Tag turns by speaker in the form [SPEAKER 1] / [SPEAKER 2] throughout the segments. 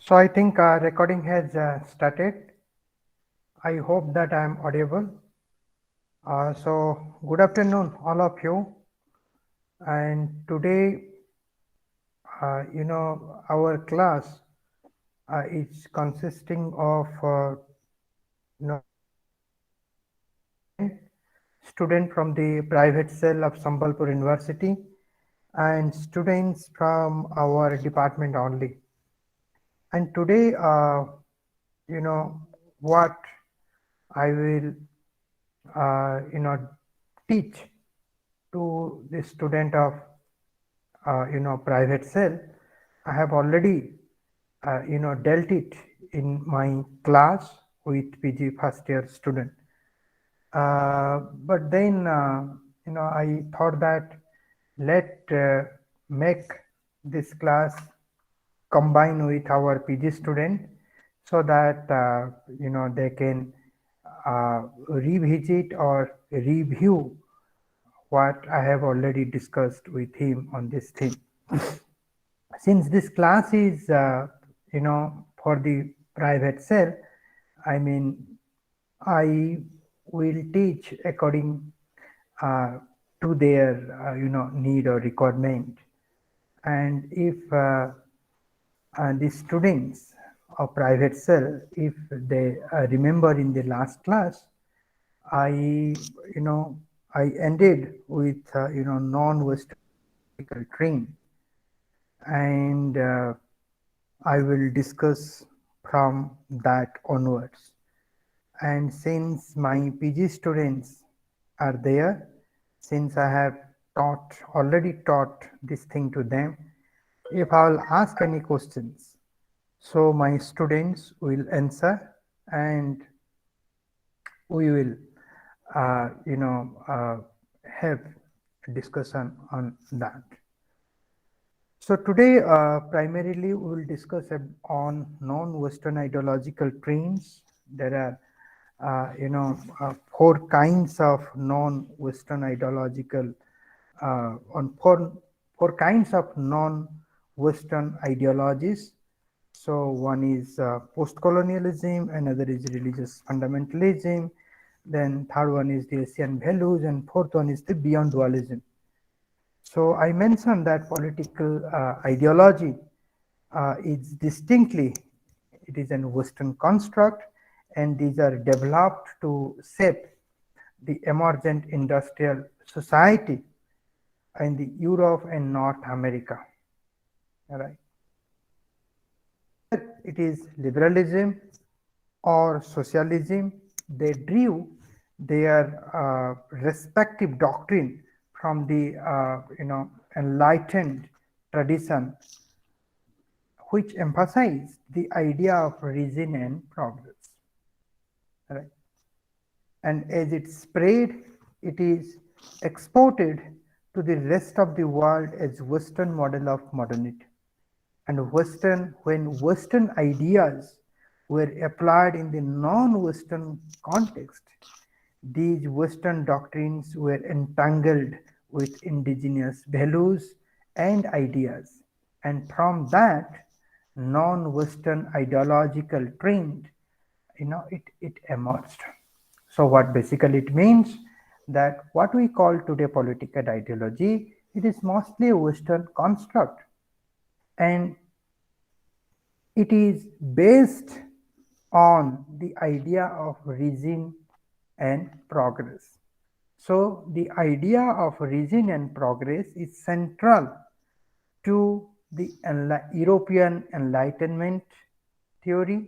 [SPEAKER 1] So I think recording has started. I hope that I am audible. So good afternoon, all of you. And today, our class is consisting of student from the private cell of Sambalpur University and students from our department only. And today, what I will teach to the student of private cell. I have already dealt it in my class with PG first year student. But then I thought that let make this class combine with our PG student so that they can revisit or review what I have already discussed with him on this theme. Since this class is for the private cell, I mean I will teach according to their need or requirement, and if the students of private cell, if they remember in the last class, I I ended with non-Western train, and I will discuss from that onwards. And since my PG students are there, since I have already taught this thing to them, if I will ask any questions, so my students will answer and we will have a discussion on that. So today, primarily, we will discuss on non-Western ideological trends. There are, four kinds of non-Western ideological, on four kinds of non-Western ideologies. So one is post-colonialism, another is religious fundamentalism, then third one is the Asian values, and fourth one is the beyond dualism. So I mentioned that political ideology is distinctly, it is a Western construct, and these are developed to shape the emergent industrial society in the Europe and North America. All right. It is liberalism or socialism. They drew their respective doctrine from the enlightened tradition, which emphasized the idea of reason and progress. Right? And as it spread, it is exported to the rest of the world as Western model of modernity. And when Western ideas were applied in the non-Western context, these Western doctrines were entangled with indigenous values and ideas, and from that non-Western ideological trend, it emerged. So what basically it means that what we call today political ideology, it is mostly a Western construct, and it is based on the idea of reason and progress. So the idea of reason and progress is central to the European Enlightenment theory,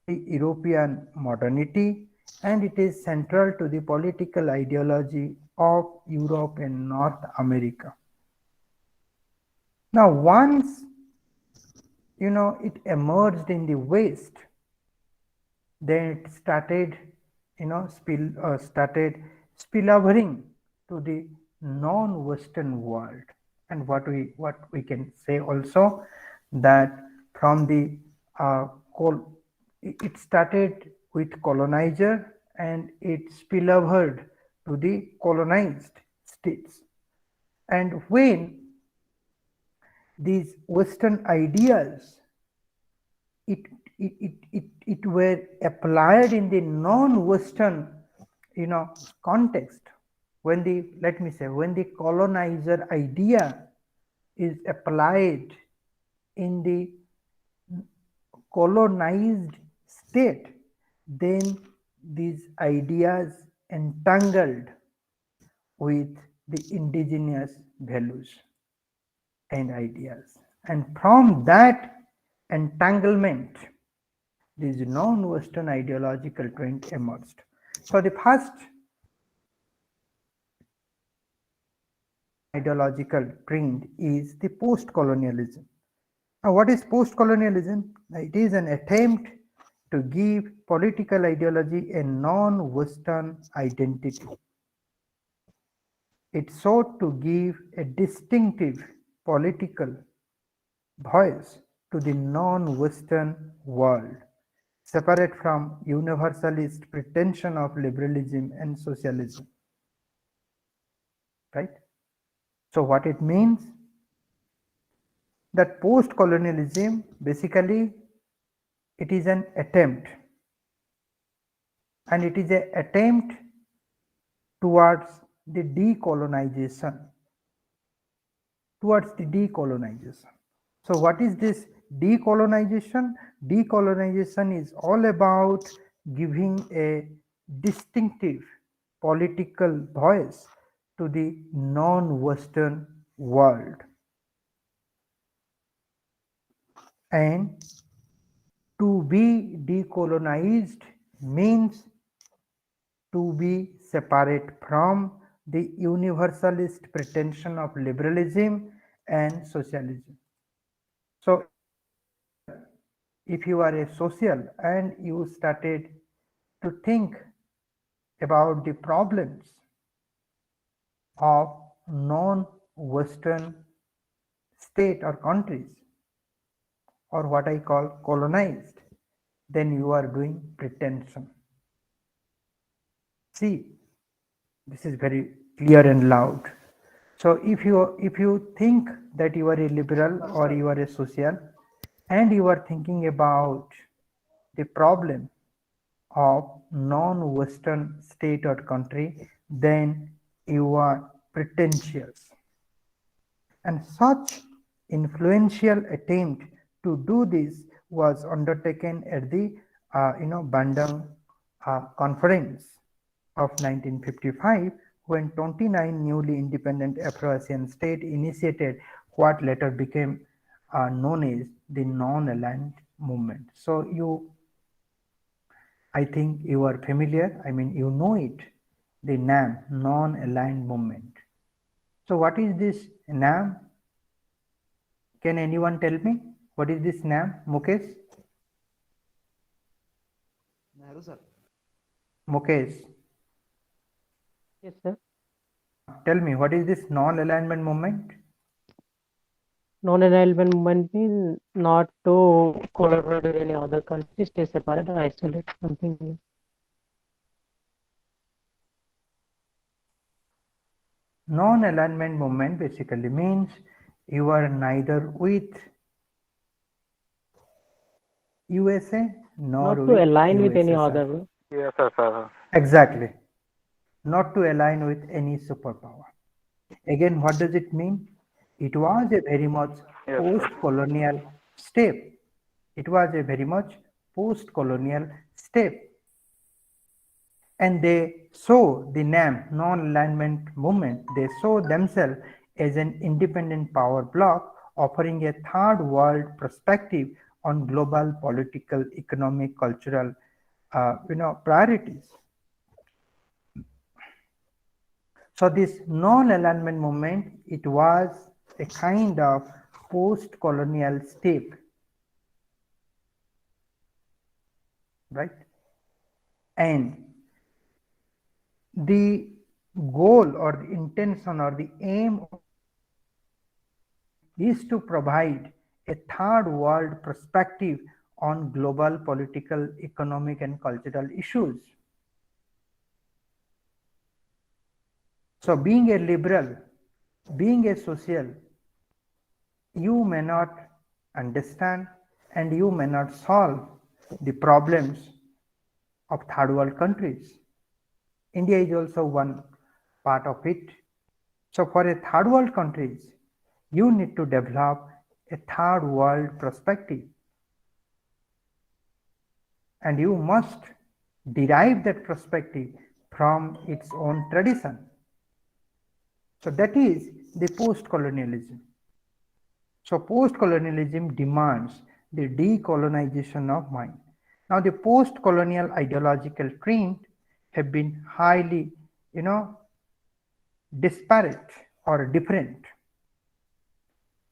[SPEAKER 1] the European modernity, and it is central to the political ideology of Europe and North America. Now, once it emerged in the West, then it started spillovering to the non-Western world. And what we can say also, that from the it started with colonizer and it spillovered to the colonized states. And when these Western ideas, it were applied in the non-Western, context. When the, let me say, when the colonizer idea is applied in the colonized state, then these ideas entangled with the indigenous values and ideas. And from that entanglement, this non-Western ideological trend emerged. So the first ideological trend is the post-colonialism. Now, what is post-colonialism? It is an attempt to give political ideology a non-Western identity. It sought to give a distinctive political voice to the non-Western world, separate from universalist pretension of liberalism and socialism. Right? So what it means? That post-colonialism, basically, it is an attempt, and it is an attempt towards the decolonization. So what is this decolonization? Decolonization is all about giving a distinctive political voice to the non-Western world. And to be decolonized means to be separate from the universalist pretension of liberalism and socialism. So if you are a social and you started to think about the problems of non-Western state or countries, or what I call colonized, then you are doing pretension. See, this is very clear and loud. So if you think that you are a liberal or you are a social, and you are thinking about the problem of non-Western state or country, then you are pretentious. And such influential attempt to do this was undertaken at the Bandung Conference of 1955, when 29 newly independent Afro-Asian states initiated what later became known as the non-aligned movement. So I think you are familiar, I mean you know it, the NAM, non-aligned movement. So what is this NAM? Can anyone tell me what is this NAM? Mukesh?
[SPEAKER 2] Nehru sir.
[SPEAKER 1] Mukesh,
[SPEAKER 3] Yes, sir.
[SPEAKER 1] tell me what is this non-alignment movement?
[SPEAKER 3] Non-alignment movement means not to collaborate with any other country, stay separate or isolate, something like
[SPEAKER 1] Non-alignment movement basically means you are neither with USA nor
[SPEAKER 3] not to
[SPEAKER 1] with
[SPEAKER 3] align with any
[SPEAKER 1] USSR.
[SPEAKER 3] other.
[SPEAKER 4] Yes, sir.
[SPEAKER 1] Exactly. Not to align with any superpower. Again, what does it mean? It was a very much
[SPEAKER 4] Yes, sir.
[SPEAKER 1] post-colonial step. It was a very much post-colonial step. And they saw the NAM, non-alignment movement, they saw themselves as an independent power bloc offering a third world perspective on global political, economic, cultural priorities. So this non-alignment movement, it was a kind of post-colonial step, right? And the goal or the intention or the aim is to provide a third world perspective on global political, economic and cultural issues. So being a liberal, being a social, you may not understand and you may not solve the problems of third world countries. India is also one part of it. So for a third world countries, you need to develop a third world perspective. And you must derive that perspective from its own tradition. So that is the post-colonialism. So post-colonialism demands the decolonization of mind. Now the post-colonial ideological trend have been highly, disparate or different.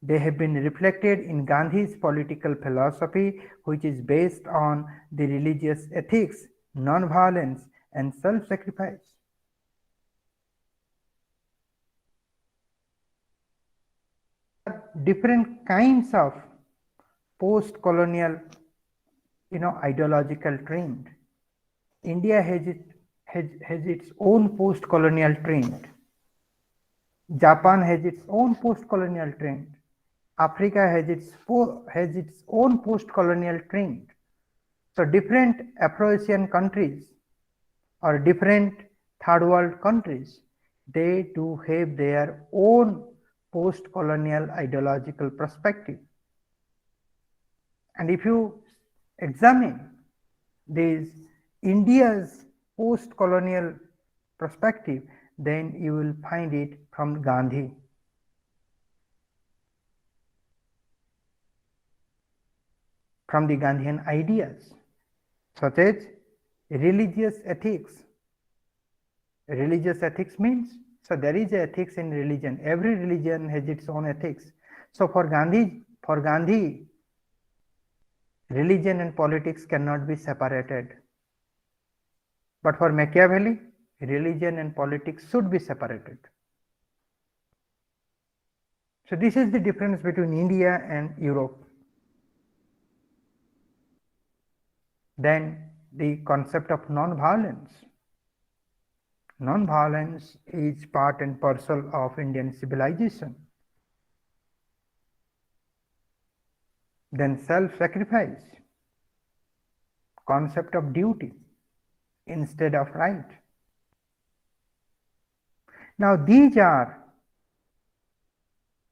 [SPEAKER 1] They have been reflected in Gandhi's political philosophy, which is based on the religious ethics, non-violence, and self-sacrifice. Different kinds of post-colonial, ideological trend. India has its own post-colonial trend. Japan has its own post-colonial trend. Africa has its own post-colonial trend. So different Afro-Asian countries or different third world countries, they do have their own post-colonial ideological perspective. And if you examine this India's post-colonial perspective, then you will find it from Gandhi. From the Gandhian ideas, such as religious ethics. Religious ethics means, so there is ethics in religion. Every religion has its own ethics. So for Gandhi, religion and politics cannot be separated. But for Machiavelli, religion and politics should be separated. So this is the difference between India and Europe. Then the concept of non-violence. Non-violence is part and parcel of Indian civilization. Then self-sacrifice, concept of duty instead of right. Now these are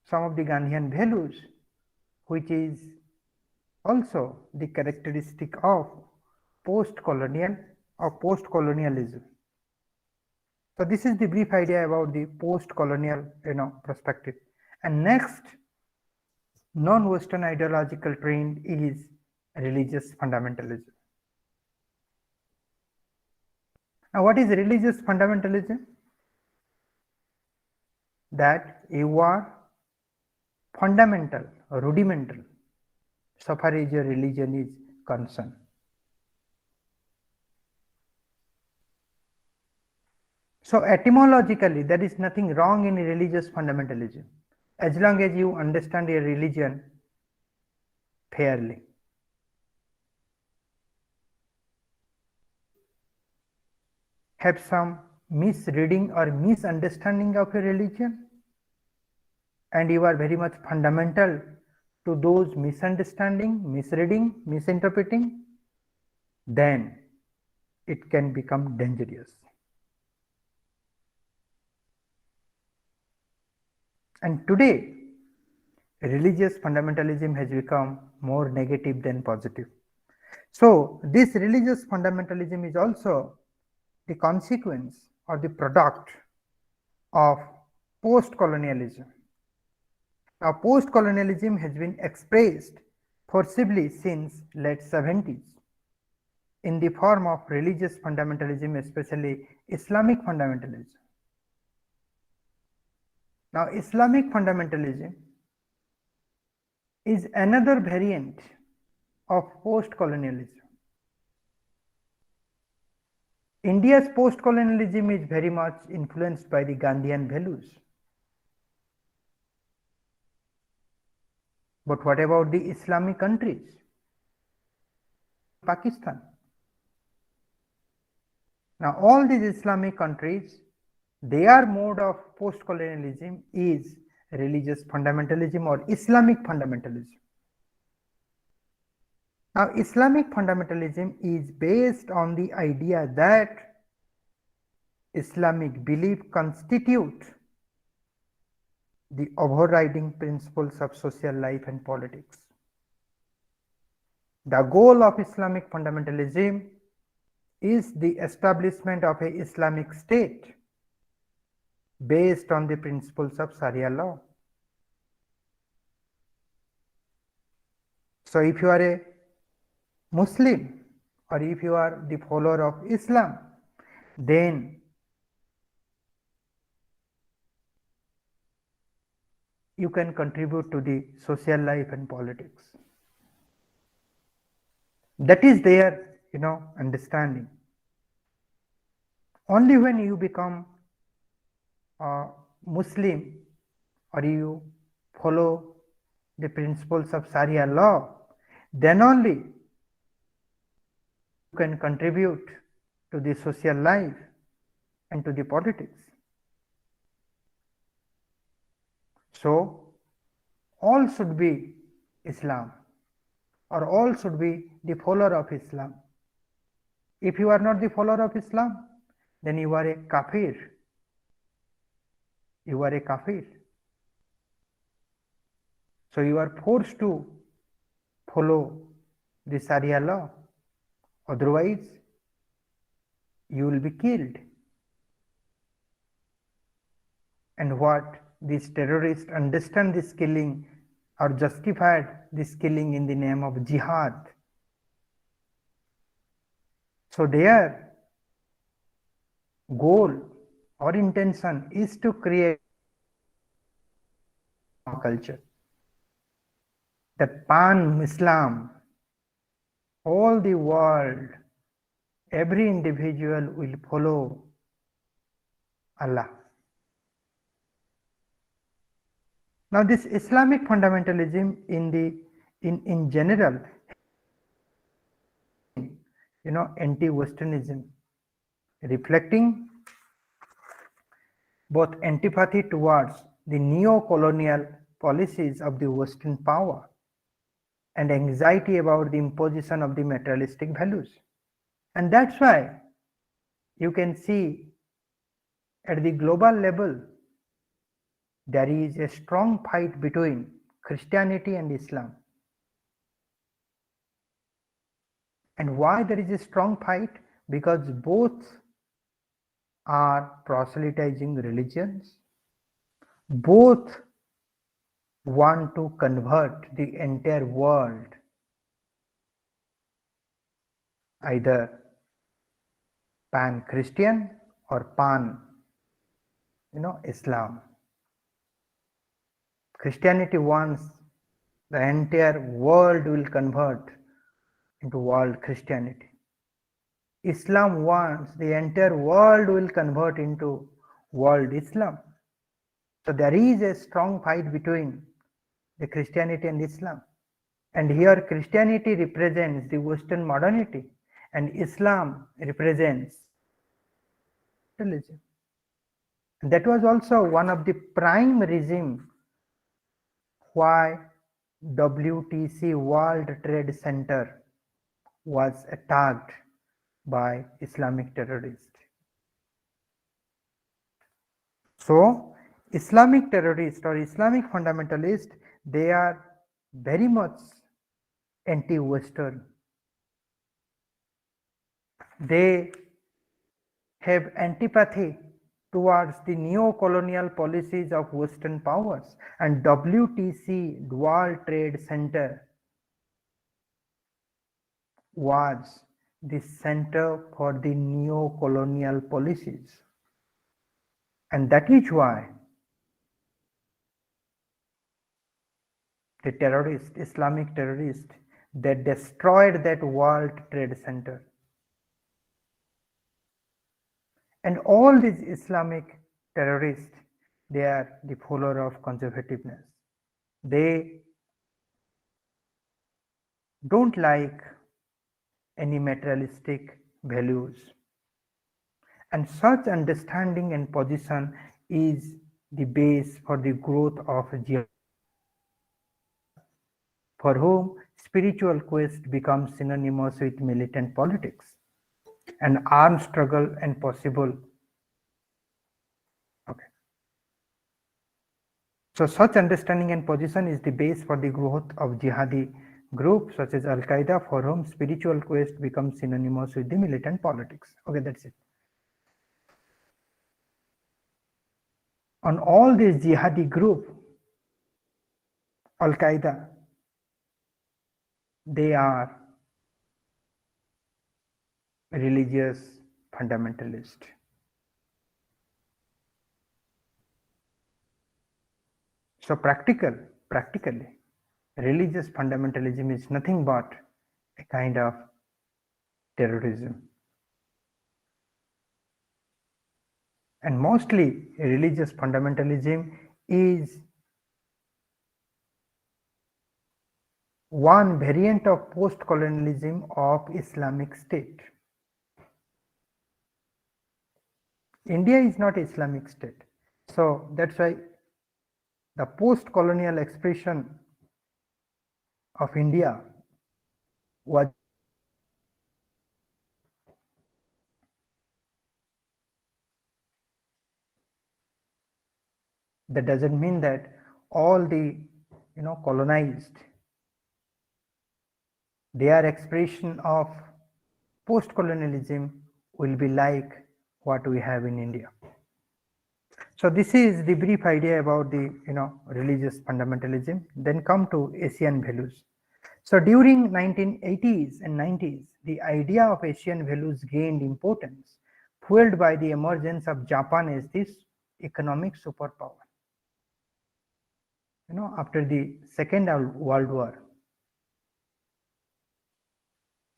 [SPEAKER 1] some of the Gandhian values, which is also the characteristic of post-colonialism. So this is the brief idea about the post-colonial perspective. And next non-Western ideological trend is religious fundamentalism. Now what is religious fundamentalism? That you are fundamental, rudimental, so far as your religion is concerned. So etymologically, there is nothing wrong in religious fundamentalism, as long as you understand your religion fairly. Have some misreading or misunderstanding of your religion, and you are very much fundamental to those misunderstanding, misreading, misinterpreting, then it can become dangerous. And today, religious fundamentalism has become more negative than positive. So this religious fundamentalism is also the consequence or the product of post-colonialism. Now post-colonialism has been expressed forcibly since late 70s in the form of religious fundamentalism, especially Islamic fundamentalism. Now Islamic fundamentalism is another variant of post-colonialism. India's post-colonialism is very much influenced by the Gandhian values. But what about the Islamic countries? Pakistan. Now all these Islamic countries, their mode of post-colonialism is religious fundamentalism or Islamic fundamentalism. Now, Islamic fundamentalism is based on the idea that Islamic belief constitute the overriding principles of social life and politics. The goal of Islamic fundamentalism is the establishment of a Islamic state based on the principles of Sharia law. So if you are a Muslim or if you are the follower of Islam, then you can contribute to the social life and politics. That is their, understanding. Only when you become a Muslim or you follow the principles of Sharia law, then only you can contribute to the social life and to the politics. So, all should be Islam, or all should be the follower of Islam. If you are not the follower of Islam, then you are a kafir. You are a kafir. So you are forced to follow the Sharia law. Otherwise, you will be killed. And what these terrorists understand this killing or justified this killing in the name of jihad. So their goal or intention is to create a culture, that pan-Islam, all the world, every individual will follow Allah. Now this Islamic fundamentalism in general, anti-Westernism, reflecting both antipathy towards the neo-colonial policies of the Western power and anxiety about the imposition of the materialistic values. And that's why you can see at the global level there is a strong fight between Christianity and Islam. And why there is a strong fight? Because both are proselytizing religions. Both want to convert the entire world, either pan-Christian or pan-Islam. Christianity wants the entire world will convert into world Christianity. Islam wants the entire world will convert into world Islam. So there is a strong fight between the Christianity and Islam. And here Christianity represents the Western modernity and Islam represents religion. And that was also one of the prime reasons why WTC, World Trade Center, was attacked by Islamic terrorists. So Islamic terrorists or Islamic fundamentalists, they are very much anti-Western. They have antipathy towards the neo-colonial policies of Western powers, and WTC, World Trade Center, was the center for the neo-colonial policies. And that is why the terrorists, Islamic terrorists, they destroyed that World Trade Center. And all these Islamic terrorists, they are the follower of conservativeness. They don't like any materialistic values. And such understanding and position is the base for the growth of jihad, for whom spiritual quest becomes synonymous with militant politics, an armed struggle and possible. Okay. So such understanding and position is the base for the growth of jihadi groups such as Al-Qaeda, for whom spiritual quest becomes synonymous with the militant politics. Okay, that's it. On all these jihadi group, Al-Qaeda, they are religious fundamentalist. So practically, religious fundamentalism is nothing but a kind of terrorism. And mostly religious fundamentalism is one variant of post-colonialism of Islamic State. India is not Islamic State. So that's why the post-colonial expression of India was that doesn't mean that all the colonized, their expression of post-colonialism will be like what we have in India. So this is the brief idea about the religious fundamentalism. Then come to Asian values. So during 1980s and 90s, the idea of Asian values gained importance, fueled by the emergence of Japan as this economic superpower. After the Second World War,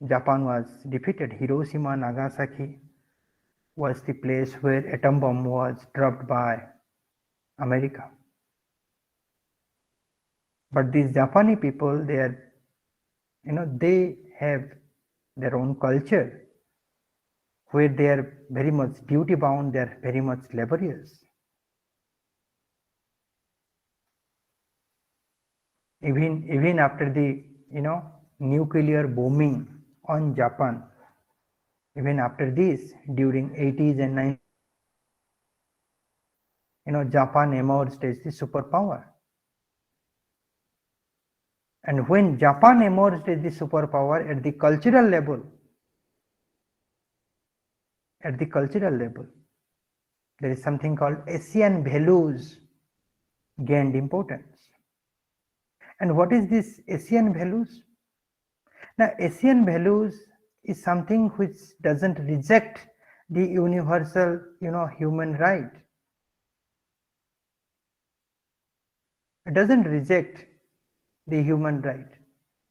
[SPEAKER 1] Japan was defeated. Hiroshima, Nagasaki was the place where atom bomb was dropped by America. But these Japanese people, they are, they have their own culture where they are very much duty bound, they are very much laborious. Even after the nuclear bombing on Japan, even after this, during 80s and 90s, Japan emerged as the superpower. And when Japan emerged as the superpower at the cultural level, there is something called Asian values gained importance. And what is this Asian values? Now, Asian values is something which doesn't reject the universal, human right. It doesn't reject the human right.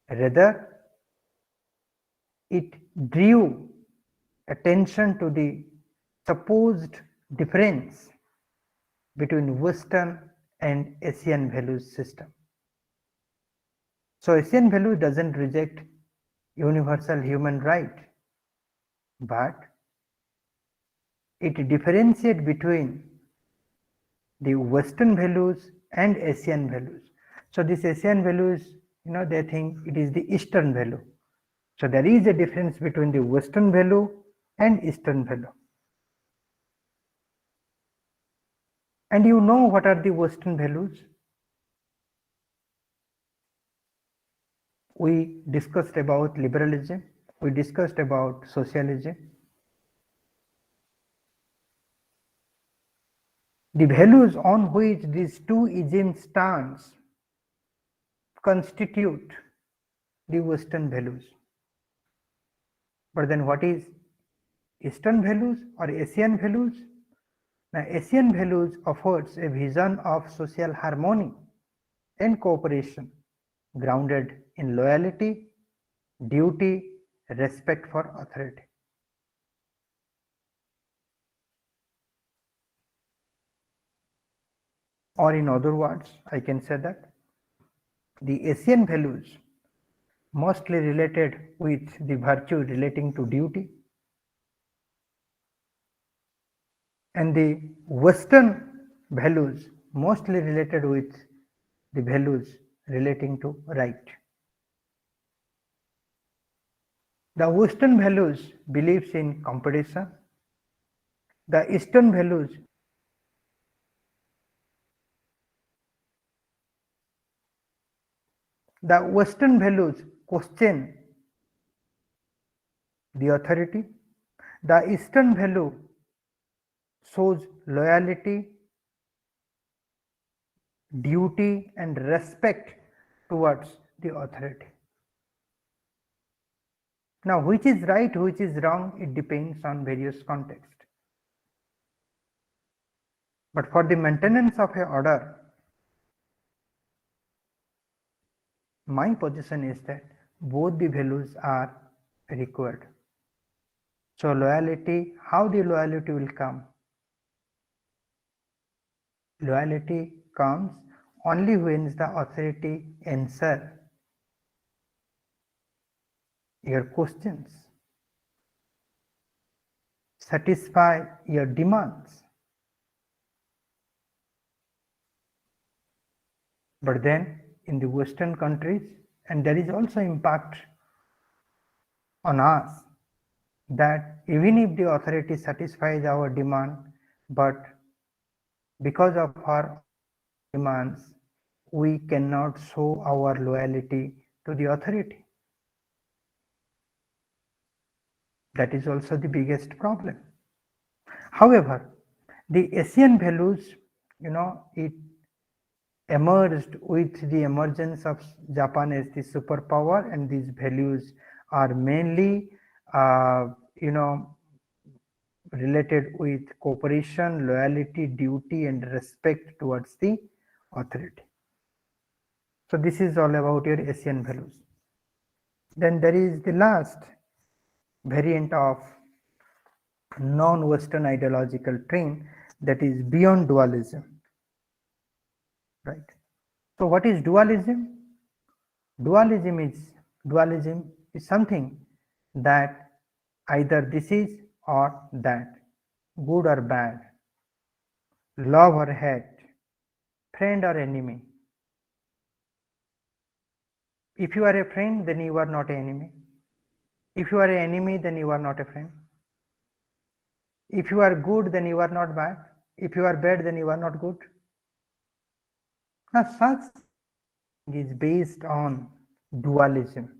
[SPEAKER 1] Rather, it drew attention to the supposed difference between Western and Asian values system. So Asian value doesn't reject universal human right, but it differentiates between the Western values and Asian values. So this Asian values, they think it is the Eastern value. So there is a difference between the Western value and Eastern value. And what are the Western values? We discussed about liberalism, we discussed about socialism. The values on which these two regimes stand constitute the Western values. But then what is Eastern values or Asian values? Now, Asian values offers a vision of social harmony and cooperation grounded in loyalty, duty, respect for authority. Or in other words, I can say that the Asian values mostly related with the virtue relating to duty, and the Western values mostly related with the values relating to right. The Western values believes in competition. The Eastern values question the authority. The Eastern value shows loyalty, duty, and respect towards the authority. Now, which is right, which is wrong, it depends on various contexts. But for the maintenance of a order, my position is that both the values are required. So loyalty, how the loyalty will come? Loyalty comes only when the authority answer your questions, satisfy your demands. But then in the Western countries, and there is also impact on us, that even if the authority satisfies our demand, but because of our demands, we cannot show our loyalty to the authority. That is also the biggest problem. However, the Asian values, it emerged with the emergence of Japan as the superpower, and these values are mainly, related with cooperation, loyalty, duty, and respect towards the authority. So this is all about your Asian values. Then there is the last variant of non-Western ideological trend, that is beyond dualism. Right. So what is dualism? Dualism is something that either this is or that, good or bad, love or hate, friend or enemy. If you are a friend, then you are not an enemy. If you are an enemy, then you are not a friend. If you are good, then you are not bad. If you are bad, then you are not good. Now, such is based on dualism.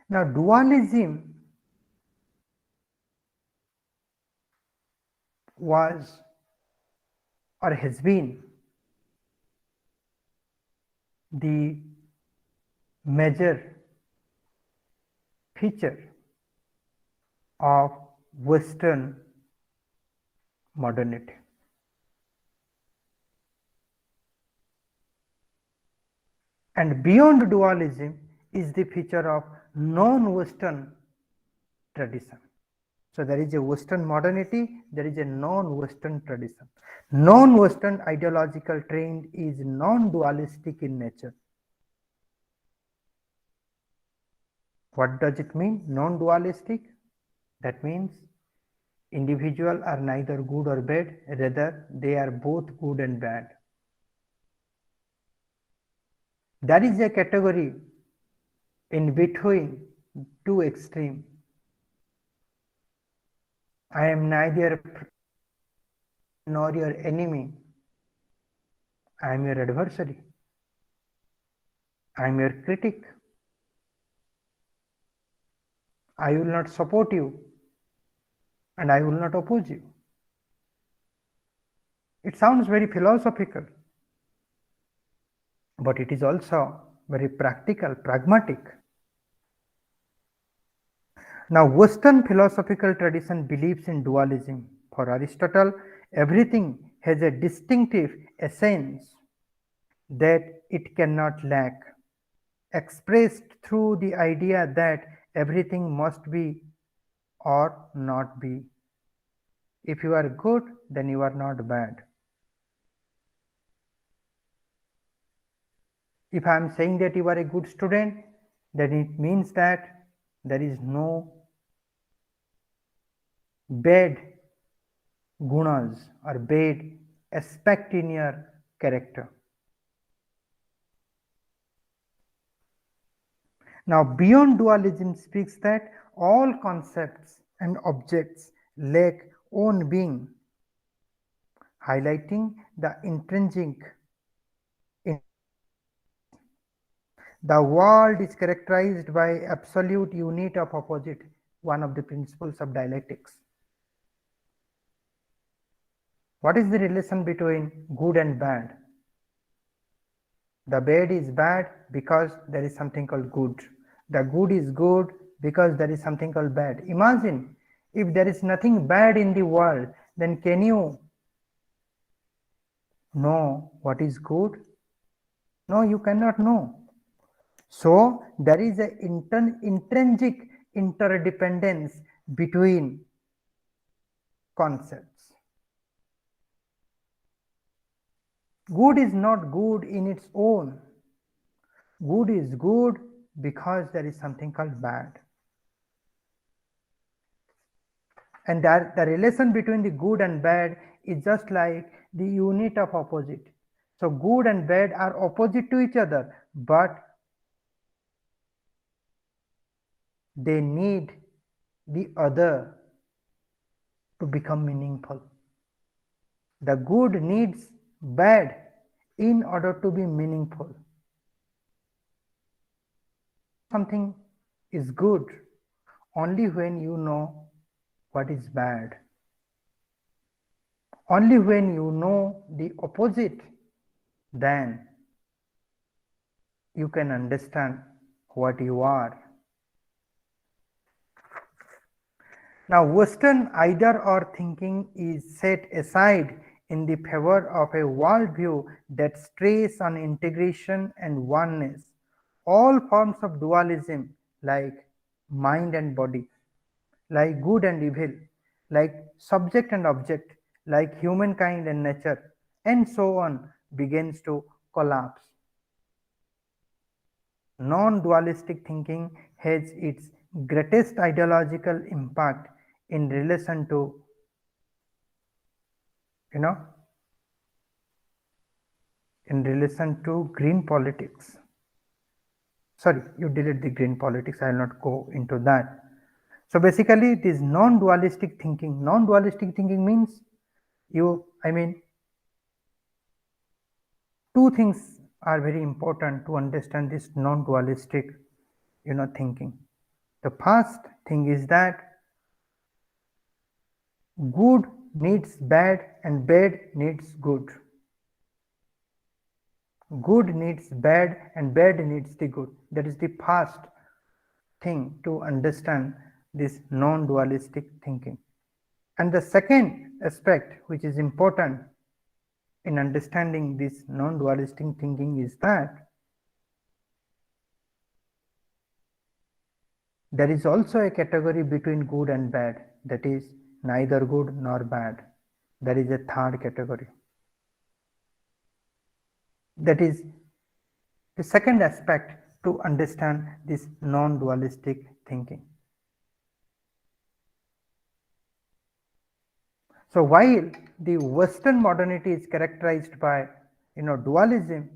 [SPEAKER 1] Now, dualism was or has been the major feature of Western modernity. And beyond dualism is the feature of non-Western tradition. So there is a Western modernity, there is a non-Western tradition. Non-Western ideological trend is non-dualistic in nature. What does it mean, non-dualistic? That means individuals are neither good or bad, rather they are both good and bad. That is a category in between two extremes. I am neither nor your enemy. I am your adversary. I am your critic. I will not support you and I will not oppose you. It sounds very philosophical, but it is also very practical, pragmatic. Now, Western philosophical tradition believes in dualism. For Aristotle, everything has a distinctive essence that it cannot lack, expressed through the idea that everything must be or not be. If you are good, then you are not bad. If I am saying that you are a good student, then it means that There is no bad gunas or bad aspect in your character. Now, beyond dualism speaks that all concepts and objects lack own being, highlighting the intrinsic. The world is characterized by absolute unit of opposite, one of the principles of dialectics. What is the relation between good and bad? The bad is bad because there is something called good. The good is good because there is something called bad. Imagine if there is nothing bad in the world, then can you know what is good? No, you cannot know. So there is an intrinsic interdependence between concepts. Good is not good in its own. Good is good because there is something called bad. And that the relation between the good and bad is just like the unit of opposite. So good and bad are opposite to each other, but they need the other to become meaningful. The good needs bad in order to be meaningful. Something is good only when you know what is bad. Only when you know the opposite, then you can understand what you are. Now, Western either or thinking is set aside in the favor of a worldview that strays on integration and oneness. All forms of dualism, like mind and body, like good and evil, like subject and object, like humankind and nature, and so on, begins to collapse. Non-dualistic thinking has its greatest ideological impact in relation to, in relation to green politics. Sorry, you delete the green politics, I will not go into that. So basically it is non-dualistic thinking. Non-dualistic thinking means two things are very important to understand this non-dualistic thinking. The first thing is that good needs bad and bad needs good. Good needs bad and bad needs the good. That is the first thing to understand this non-dualistic thinking. And the second aspect which is important in understanding this non-dualistic thinking is that there is also a category between good and bad, that is neither good nor bad. There is a third category. That is the second aspect to understand this non-dualistic thinking. So while the Western modernity is characterized by dualism,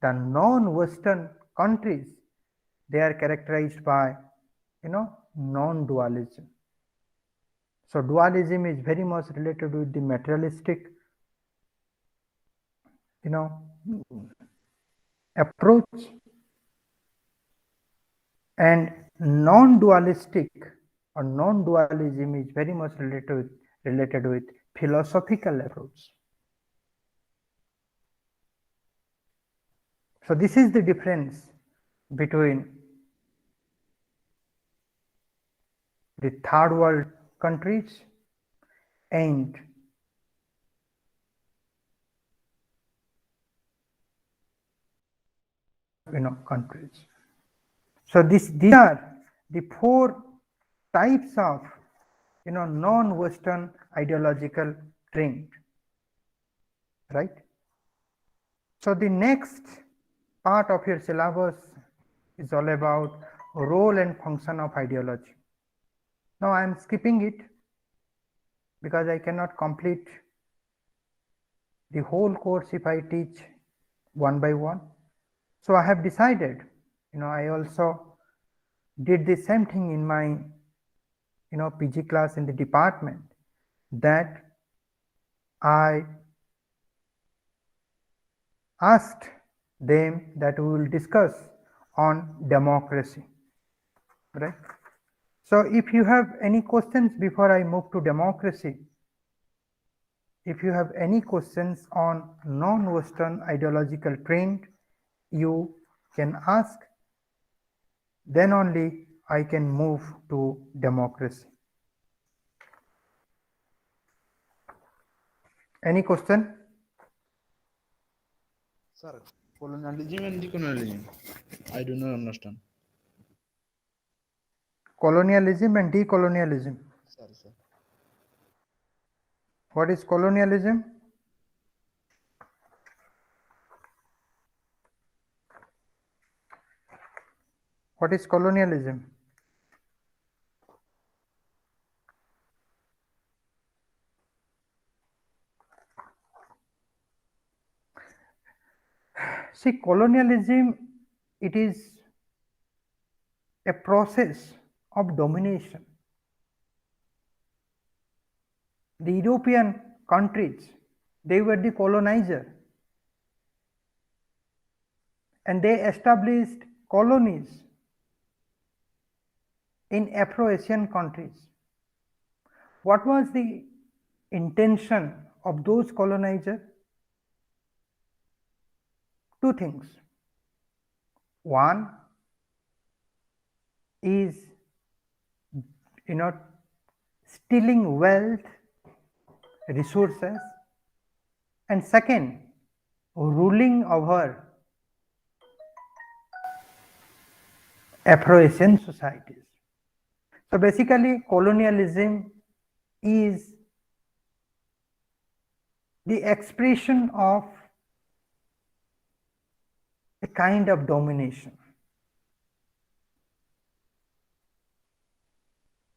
[SPEAKER 1] the non-Western countries, they are characterized by non-dualism. So dualism is very much related with the materialistic approach, and non-dualistic or non-dualism is very much related with philosophical approach. So this is the difference between the third world countries and countries. So these are the four types of non-Western ideological trend, right? So the next part of your syllabus is all about role and function of ideology. Now I am skipping it because I cannot complete the whole course if I teach one by one. So I have decided, I also did the same thing in my, PG class in the department, that I asked them that we will discuss on democracy, right? So if you have any questions before I move to democracy, if you have any questions on non-Western ideological trend, you can ask, then only I can move to democracy. Any question?
[SPEAKER 2] Sir, colonialism and decolonialism. I do not understand.
[SPEAKER 1] Colonialism and decolonialism.
[SPEAKER 2] Sir.
[SPEAKER 1] What is colonialism? What is colonialism? See, colonialism, it is a process of domination. The European countries, they were the colonizer, and they established colonies in Afro-Asian countries. What was the intention of those colonizers? Two things. One is, stealing wealth, resources, and second, ruling over Afro-Asian societies. So basically, colonialism is the expression of a kind of domination.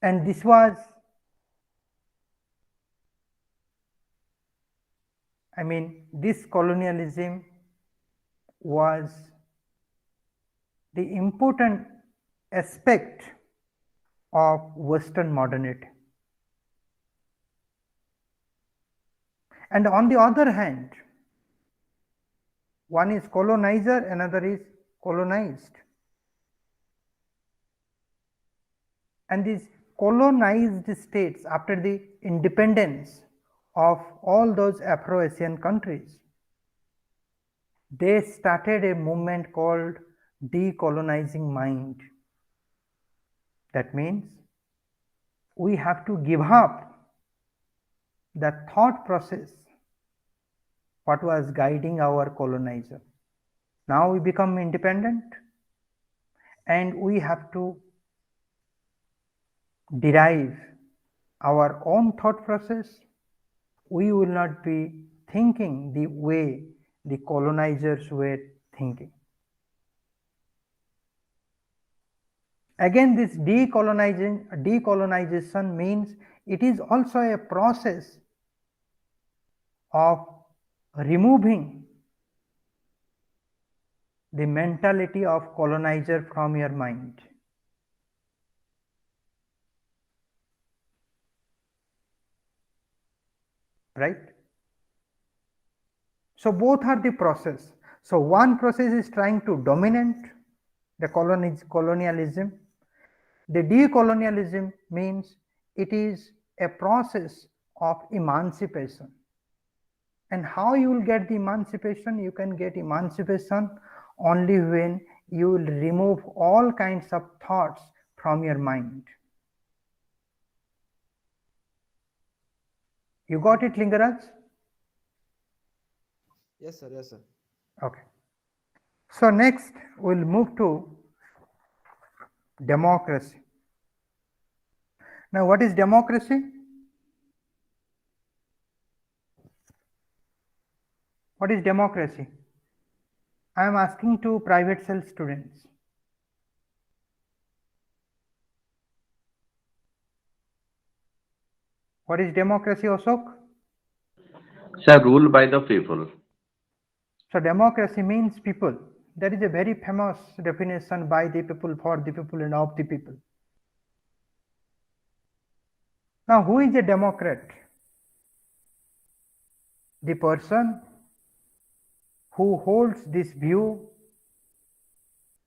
[SPEAKER 1] And this colonialism was the important aspect of Western modernity. And on the other hand, one is colonizer, another is colonized. And these colonized states, after the independence of all those Afro-Asian countries, they started a movement called decolonizing mind. That means we have to give up the thought process what was guiding our colonizer. Now we become independent and we have to derive our own thought process. We will not be thinking the way the colonizers were thinking. Again, this decolonization means it is also a process of removing the mentality of colonizer from your mind. Right? So both are the process. So one process is trying to dominate the colonialism. The decolonialism means it is a process of emancipation. And how you will get the emancipation? You can get emancipation only when you will remove all kinds of thoughts from your mind. You got it, Lingaraj?
[SPEAKER 2] Yes, sir. Yes, sir.
[SPEAKER 1] Okay. So next we'll move to democracy. Now, what is democracy? What is democracy? I am asking to private cell students. What is democracy, Ashok?
[SPEAKER 4] Sir, ruled by the people.
[SPEAKER 1] So democracy means people. That is a very famous definition: by the people, for the people, and of the people. Now, who is a democrat? The person who holds this view,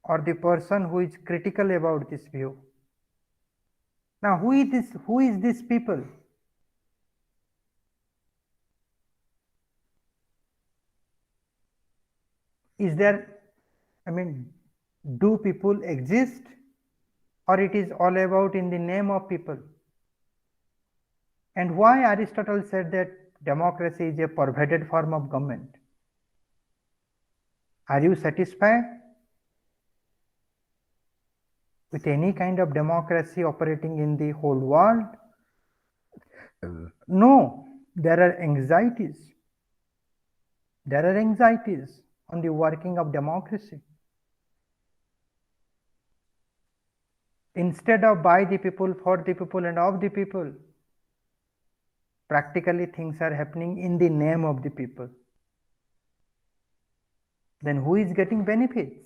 [SPEAKER 1] or the person who is critical about this view. Now, who is this people? Is there, do people exist, or it is all about in the name of people? And why Aristotle said that democracy is a perverted form of government? Are you satisfied with any kind of democracy operating in the whole world? No, there are anxieties. There are anxieties on the working of democracy. Instead of by the people, for the people, and of the people, practically things are happening in the name of the people. Then who is getting benefits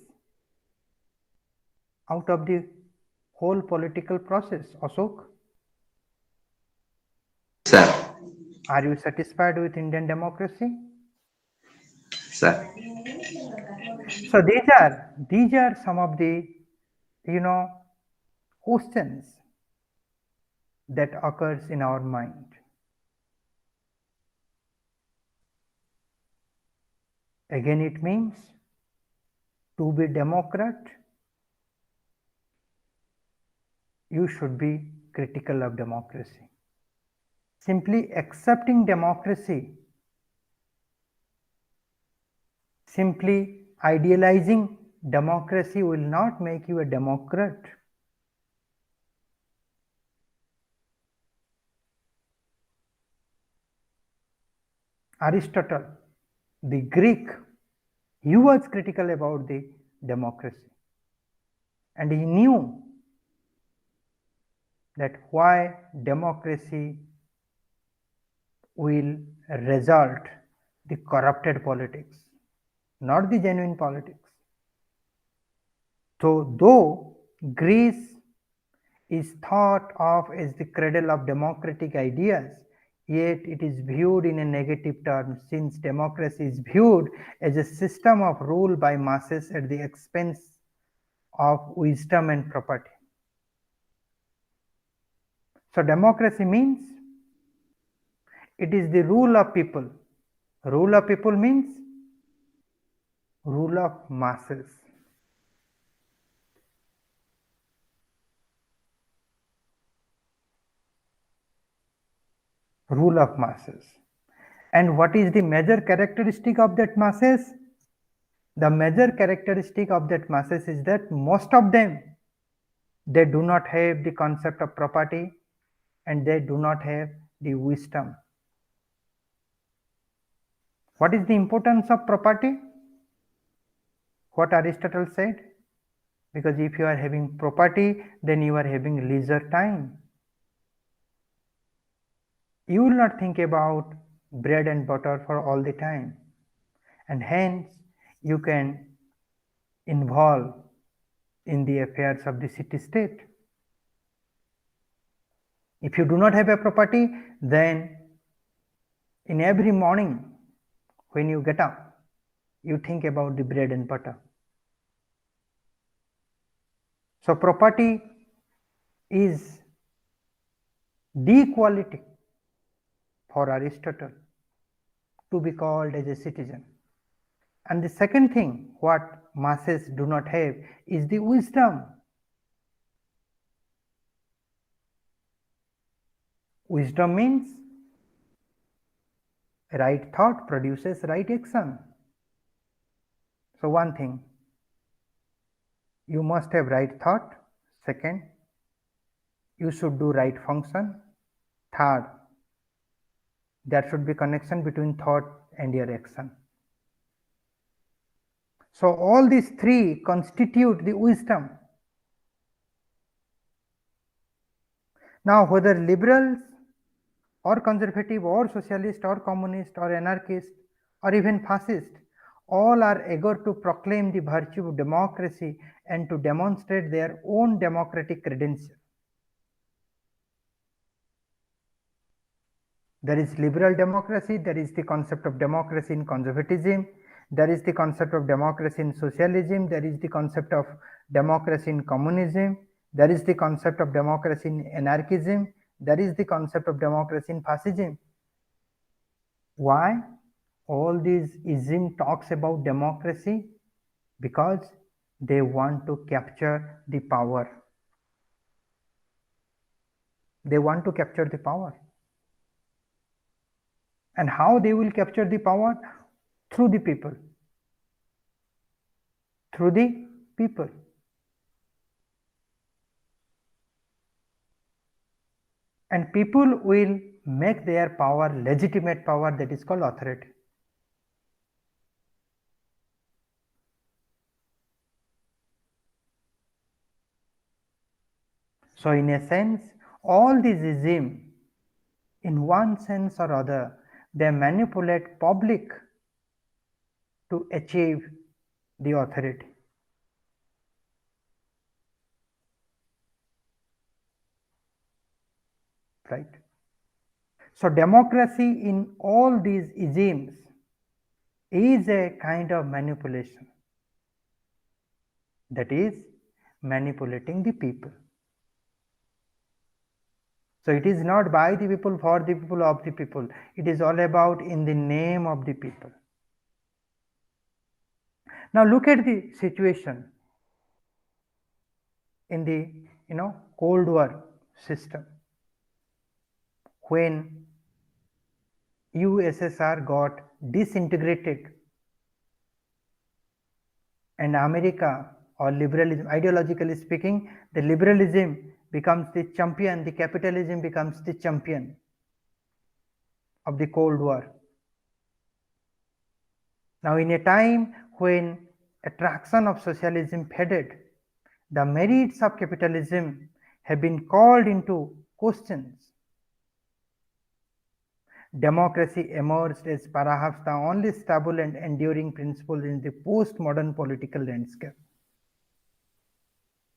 [SPEAKER 1] out of the whole political process, Ashok?
[SPEAKER 4] Sir.
[SPEAKER 1] Are you satisfied with Indian democracy?
[SPEAKER 4] Sir.
[SPEAKER 1] So these are some of the questions that occurs in our mind. Again, it means to be democrat, you should be critical of democracy. Simply accepting democracy, simply idealizing democracy will not make you a democrat. Aristotle, the Greek, he was critical about the democracy, and he knew that why democracy will result the corrupted politics, not the genuine politics. So though Greece is thought of as the cradle of democratic ideas, yet it is viewed in a negative term, since democracy is viewed as a system of rule by masses at the expense of wisdom and property. So democracy means it is the rule of people. Rule of people means rule of masses. Rule of masses. And what is the major characteristic of that masses? The major characteristic of that masses is that most of them, they do not have the concept of property, and they do not have the wisdom. What is the importance of property? What Aristotle said? Because if you are having property, then you are having leisure time. You will not think about bread and butter for all the time, and hence you can involve in the affairs of the city-state. If you do not have a property, then in every morning when you get up, you think about the bread and butter. So property is the quality for Aristotle to be called as a citizen. And the second thing what masses do not have is the wisdom. Wisdom means right thought produces right action. So one thing, you must have right thought. Second, you should do right function. Third, there should be connection between thought and your action. So all these three constitute the wisdom. Now whether liberals or conservative or socialist or communist or anarchist or even fascist, all are eager to proclaim the virtue of democracy and to demonstrate their own democratic credentials. There is liberal democracy, there is the concept of democracy in conservatism, there is the concept of democracy in socialism, there is the concept of democracy in communism, there is the concept of democracy in anarchism, there is the concept of democracy in fascism. Why all these ism talks about democracy? Because they want to capture the power. They want to capture the power. And how they will capture the power? Through the people. Through the people. And people will make their power legitimate power, that is called authority. So in a sense, all these isms, in one sense or other, they manipulate public to achieve the authority. Right? So democracy in all these isms is a kind of manipulation. That is manipulating the people. So it is not by the people, for the people, of the people. It is all about in the name of the people. Now look at the situation in the Cold War system, when USSR got disintegrated and America, or liberalism, ideologically speaking, the liberalism becomes the champion, the capitalism becomes the champion of the Cold War. Now in a time when attraction of socialism faded, the merits of capitalism have been called into questions. Democracy emerged as perhaps the only stable and enduring principle in the postmodern political landscape.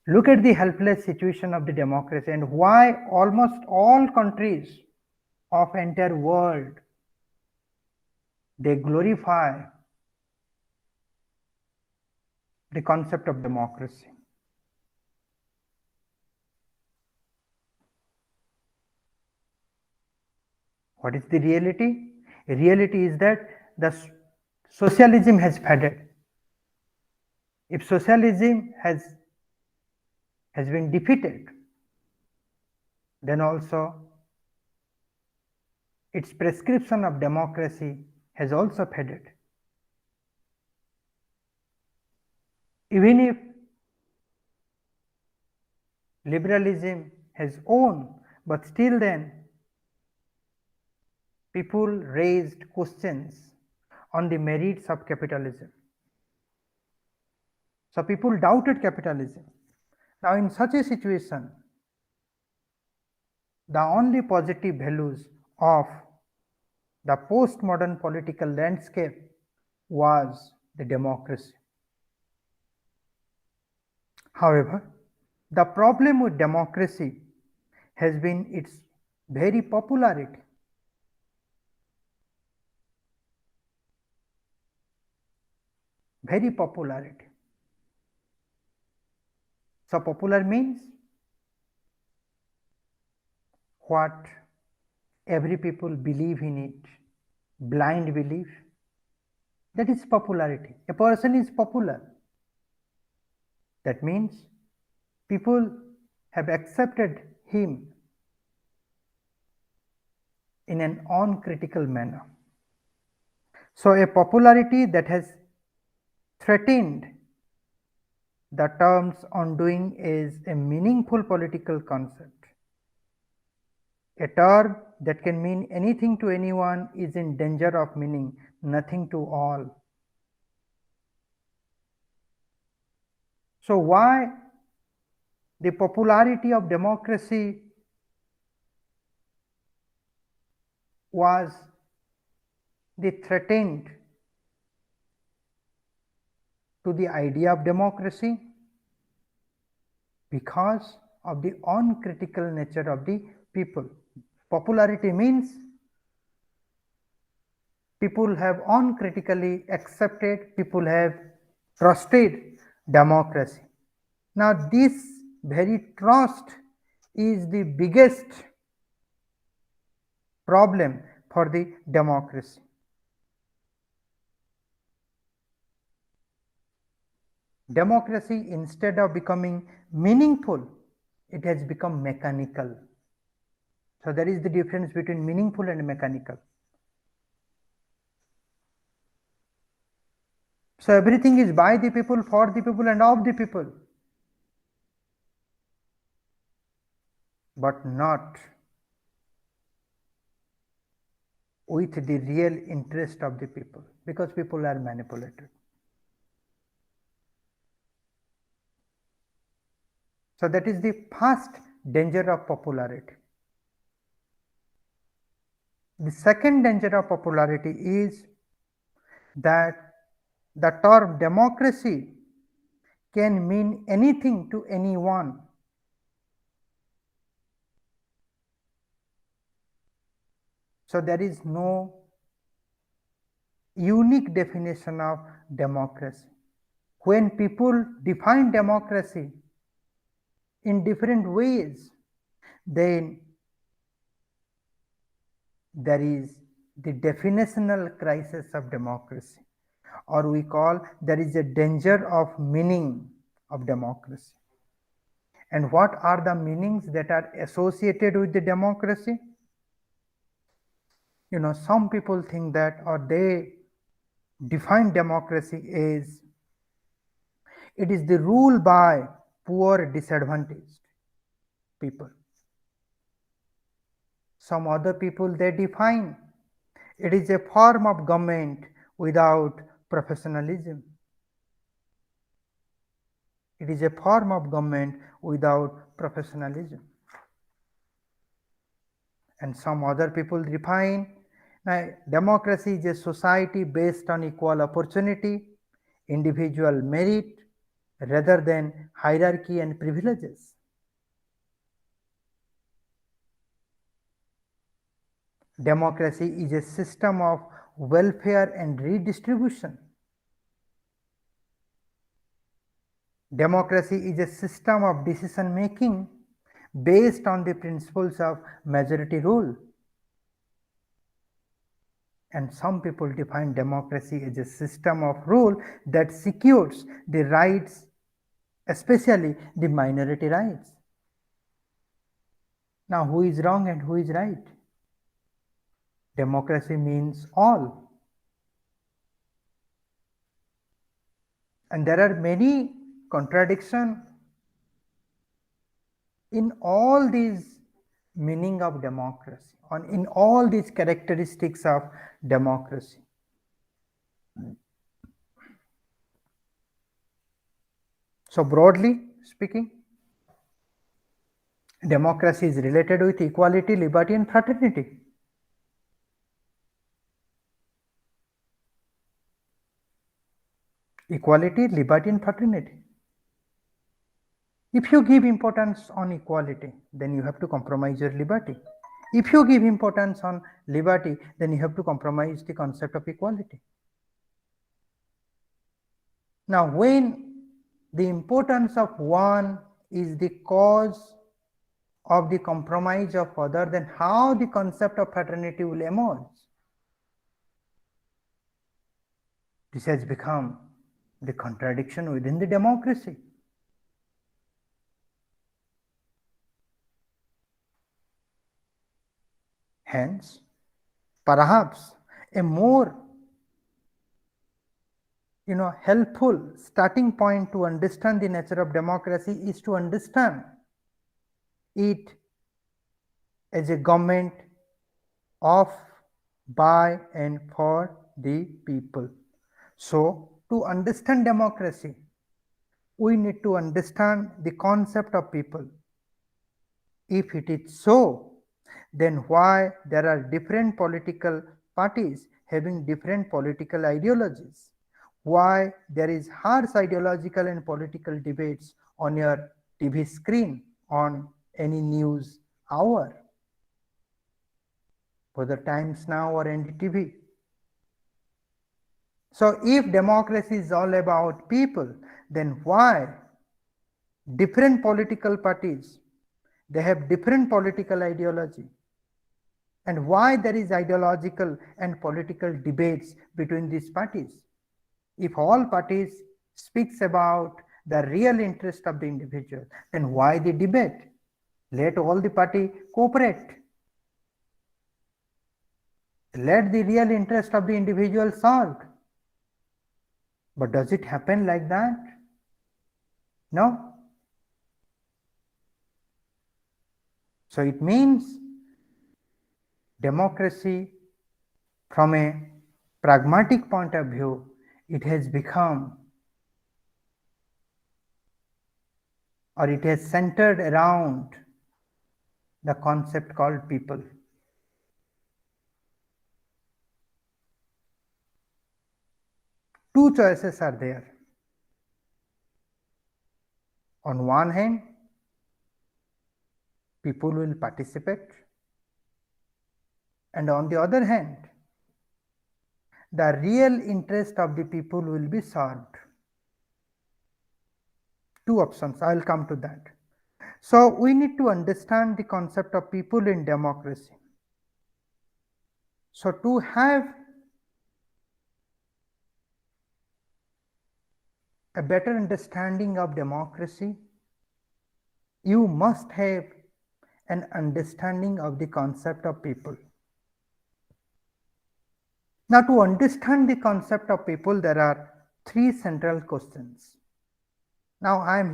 [SPEAKER 1] Look at the helpless situation of the democracy and why almost all countries of the entire world, they glorify the concept of democracy. What is the reality? The reality is that the socialism has faded. If socialism has been defeated, then also its prescription of democracy has also faded. Even if liberalism has won, but still then people raised questions on the merits of capitalism. So people doubted capitalism. Now in such a situation, the only positive values of the postmodern political landscape was the democracy. However, the problem with democracy has been its very popularity. Very popularity. So popular means what every people believe in it, blind belief, that is popularity. A person is popular. That means people have accepted him in an uncritical manner. So a popularity that has threatened the term's undoing is a meaningful political concept. A term that can mean anything to anyone is in danger of meaning nothing to all. So why the popularity of democracy was the threatened to the idea of democracy because of the uncritical nature of the people. Popularity means people have uncritically accepted, people have trusted democracy. Now this very trust is the biggest problem for the democracy. Democracy, instead of becoming meaningful, it has become mechanical. So there is the difference between meaningful and mechanical. So everything is by the people, for the people, and of the people, but not with the real interest of the people, because people are manipulated. So that is the first danger of popularity. The second danger of popularity is that the term democracy can mean anything to anyone. So there is no unique definition of democracy. When people define democracy in different ways, then there is the definitional crisis of democracy, or we call there is a danger of meaning of democracy. And what are the meanings that are associated with the democracy? You know, some people think that, or they define democracy as it is the rule by poor, disadvantaged people. Some other people, they define it is a form of government without professionalism. It is a form of government without professionalism. And some other people define democracy is a society based on equal opportunity, individual merit, rather than hierarchy and privileges. Democracy is a system of welfare and redistribution. Democracy is a system of decision making based on the principles of majority rule. And some people define democracy as a system of rule that secures the rights, especially the minority rights. Now, who is wrong and who is right? Democracy means all. And there are many contradictions in all these meaning of democracy, in all these characteristics of democracy. So broadly speaking, democracy is related with equality, liberty, and fraternity. Equality, liberty, and fraternity. If you give importance on equality, then you have to compromise your liberty. If you give importance on liberty, then you have to compromise the concept of equality. Now, when the importance of one is the cause of the compromise of other, then how the concept of fraternity will emerge? This has become the contradiction within the democracy. Hence, perhaps a more helpful starting point to understand the nature of democracy is to understand it as a government of, by, and for the people. So, to understand democracy, we need to understand the concept of people. If it is so, then why there are different political parties having different political ideologies? Why there is harsh ideological and political debates on your TV screen, on any news hour, whether Times Now or NDTV? So if democracy is all about people, then why different political parties, they have different political ideology, and why there is ideological and political debates between these parties? If all parties speaks about the real interest of the individual, then why the debate? Let all the party cooperate. Let the real interest of the individual solved. But does it happen like that? No. So it means democracy, from a pragmatic point of view, it has become, or it has centered around the concept called people. Two choices are there. On one hand, people will participate, and on the other hand, the real interest of the people will be served. Two options, I will come to that. So we need to understand the concept of people in democracy. So to have a better understanding of democracy, you must have an understanding of the concept of people. Now, to understand the concept of people, there are three central questions. Now, I am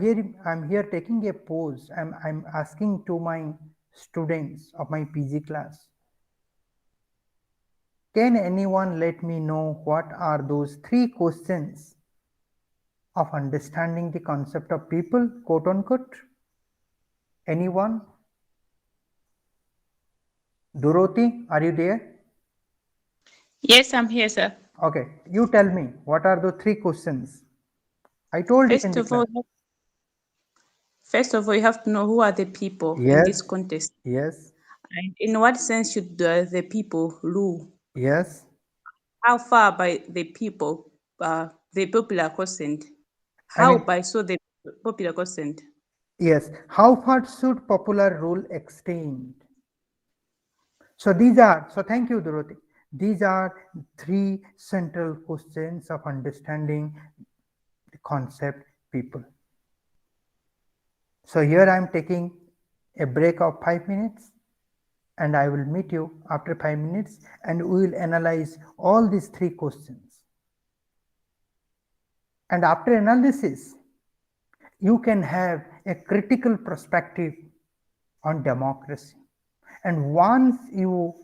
[SPEAKER 1] here taking a pause. I'm asking to my students of my PG class, can anyone let me know what are those three questions of understanding the concept of people, quote unquote? Anyone? Dorothy, are you there?
[SPEAKER 5] Yes, I'm here, sir.
[SPEAKER 1] Okay, you tell me, what are the three questions? I told it in the class.
[SPEAKER 5] First of all, you have to know who are the people in
[SPEAKER 1] Yes.
[SPEAKER 5] this context.
[SPEAKER 1] Yes,
[SPEAKER 5] And in what sense should the people rule?
[SPEAKER 1] yes,
[SPEAKER 5] How far by the people are concerned?
[SPEAKER 1] I
[SPEAKER 5] How
[SPEAKER 1] mean,
[SPEAKER 5] by so the popular concerned?
[SPEAKER 1] yes. How far should popular rule extend? So these are, so thank you, Dorothy. These are three central questions of understanding the concept people. So here I am taking a break of 5 minutes, and I will meet you after 5 minutes, and we will analyze all these three questions. And after analysis, you can have a critical perspective on democracy. And once you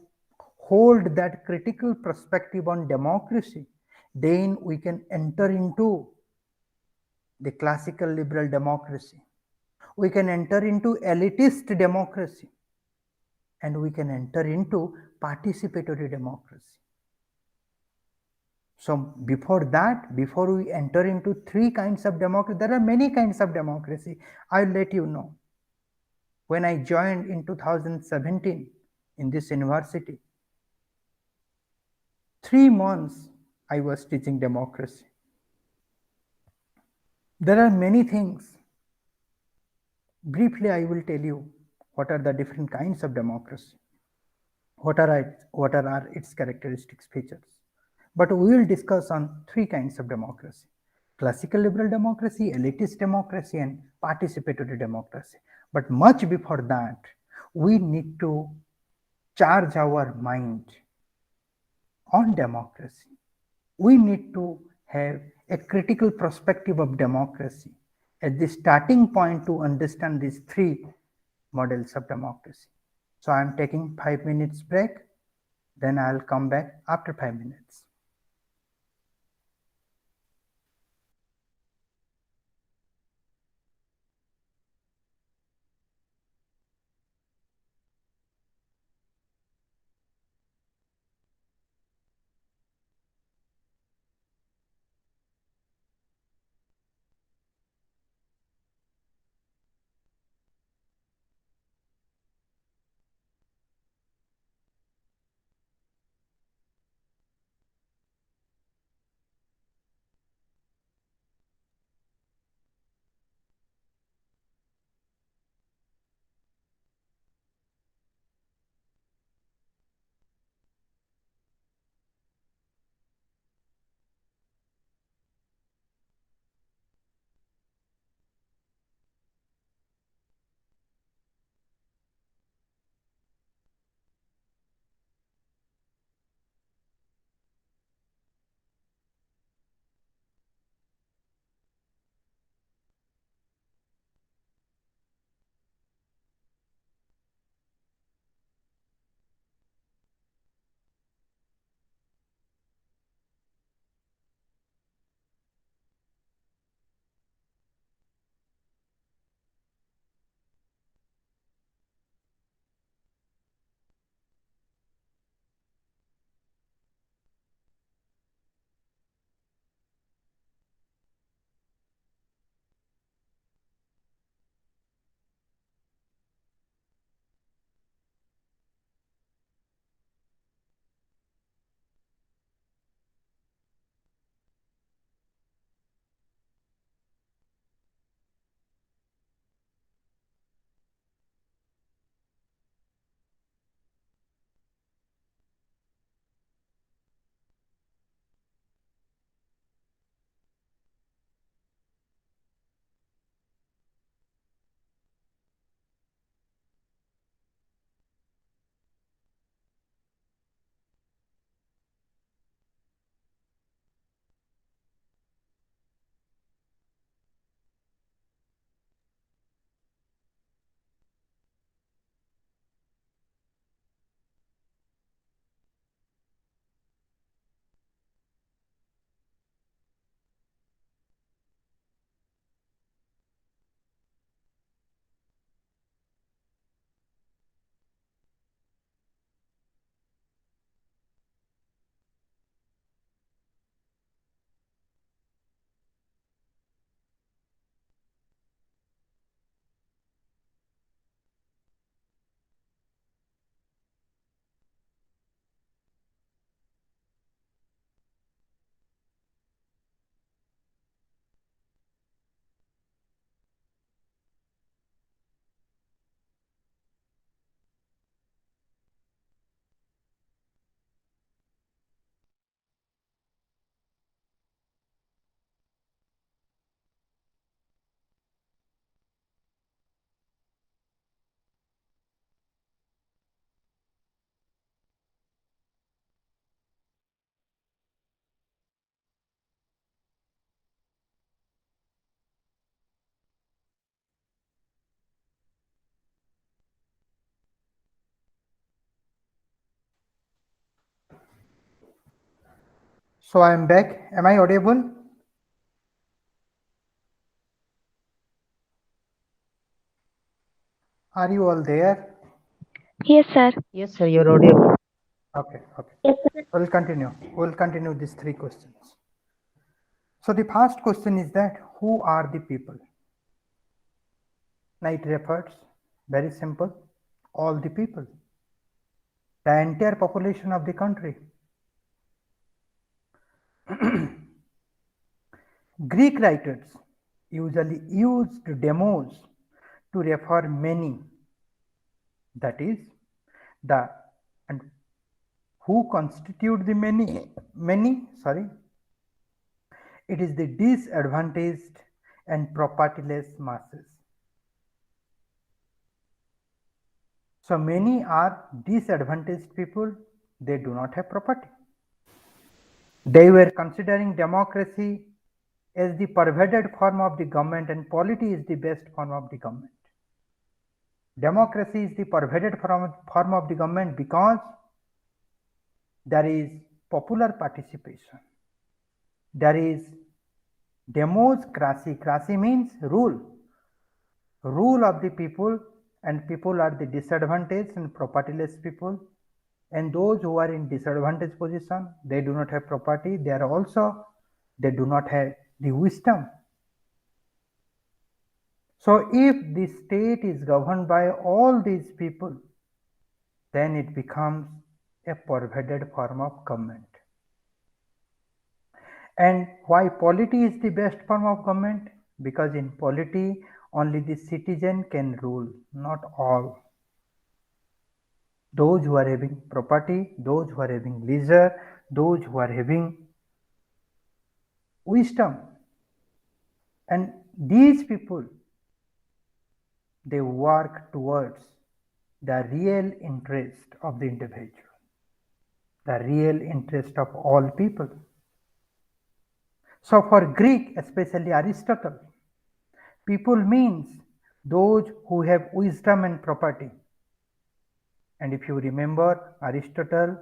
[SPEAKER 1] hold that critical perspective on democracy, then we can enter into the classical liberal democracy. We can enter into elitist democracy, and we can enter into participatory democracy. So before that, before we enter into three kinds of democracy, there are many kinds of democracy. I'll let you know. When I joined in 2017 in this university, 3 months I was teaching democracy. There are many things. Briefly, I will tell you what are the different kinds of democracy, what are its characteristics, features. But we will discuss on three kinds of democracy: classical liberal democracy, elitist democracy, and participatory democracy. But much before that, we need to charge our mind on democracy. We need to have a critical perspective of democracy as the starting point to understand these three models of democracy. So I am taking 5 minutes break, then I'll come back after 5 minutes. So I am back. Am I audible? Are you all there?
[SPEAKER 6] Yes, sir.
[SPEAKER 3] Yes, sir, you're audible.
[SPEAKER 1] Okay, okay. We'll continue. We'll continue these three questions. So the first question is that who are the people? Now it refers, very simple, all the people, the entire population of the country. Greek writers usually used demos to refer many, that is, the and who constitute the many, it is the disadvantaged and propertyless masses. So many are disadvantaged people, they do not have property. They were considering democracy as the pervaded form of the government, and polity is the best form of the government. Democracy is the pervaded form of the government because there is popular participation. There is democracy. Cracy means rule. Rule of the people, and people are the disadvantaged and propertyless people. And those who are in disadvantaged position, they do not have property. They do not have the wisdom. So if the state is governed by all these people, then it becomes a pervaded form of government. And why polity is the best form of government? Because in polity, only the citizen can rule, not all. Those who are having property, those who are having leisure, those who are having wisdom, and these people, they work towards the real interest of the individual, the real interest of all people. So for Greek, especially Aristotle, people means those who have wisdom and property. And if you remember Aristotle,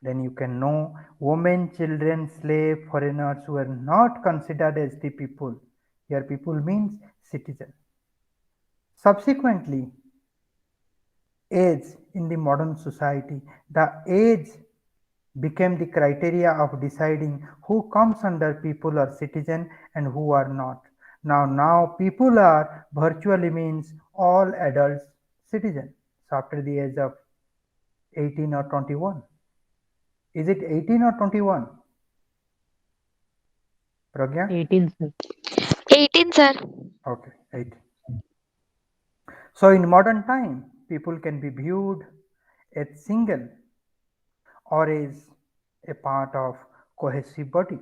[SPEAKER 1] then you can know women, children, slave, foreigners were not considered as the people. Here people means citizen. Subsequently, age in the modern society, the age became the criteria of deciding who comes under people or citizen and who are not. Now people are virtually means all adults citizens. So after the age of 18 or 21. Is it 18 or 21? Pragya?
[SPEAKER 3] 18, sir.
[SPEAKER 6] 18, sir.
[SPEAKER 1] Okay, 18. So in modern time, people can be viewed as single or as a part of cohesive body.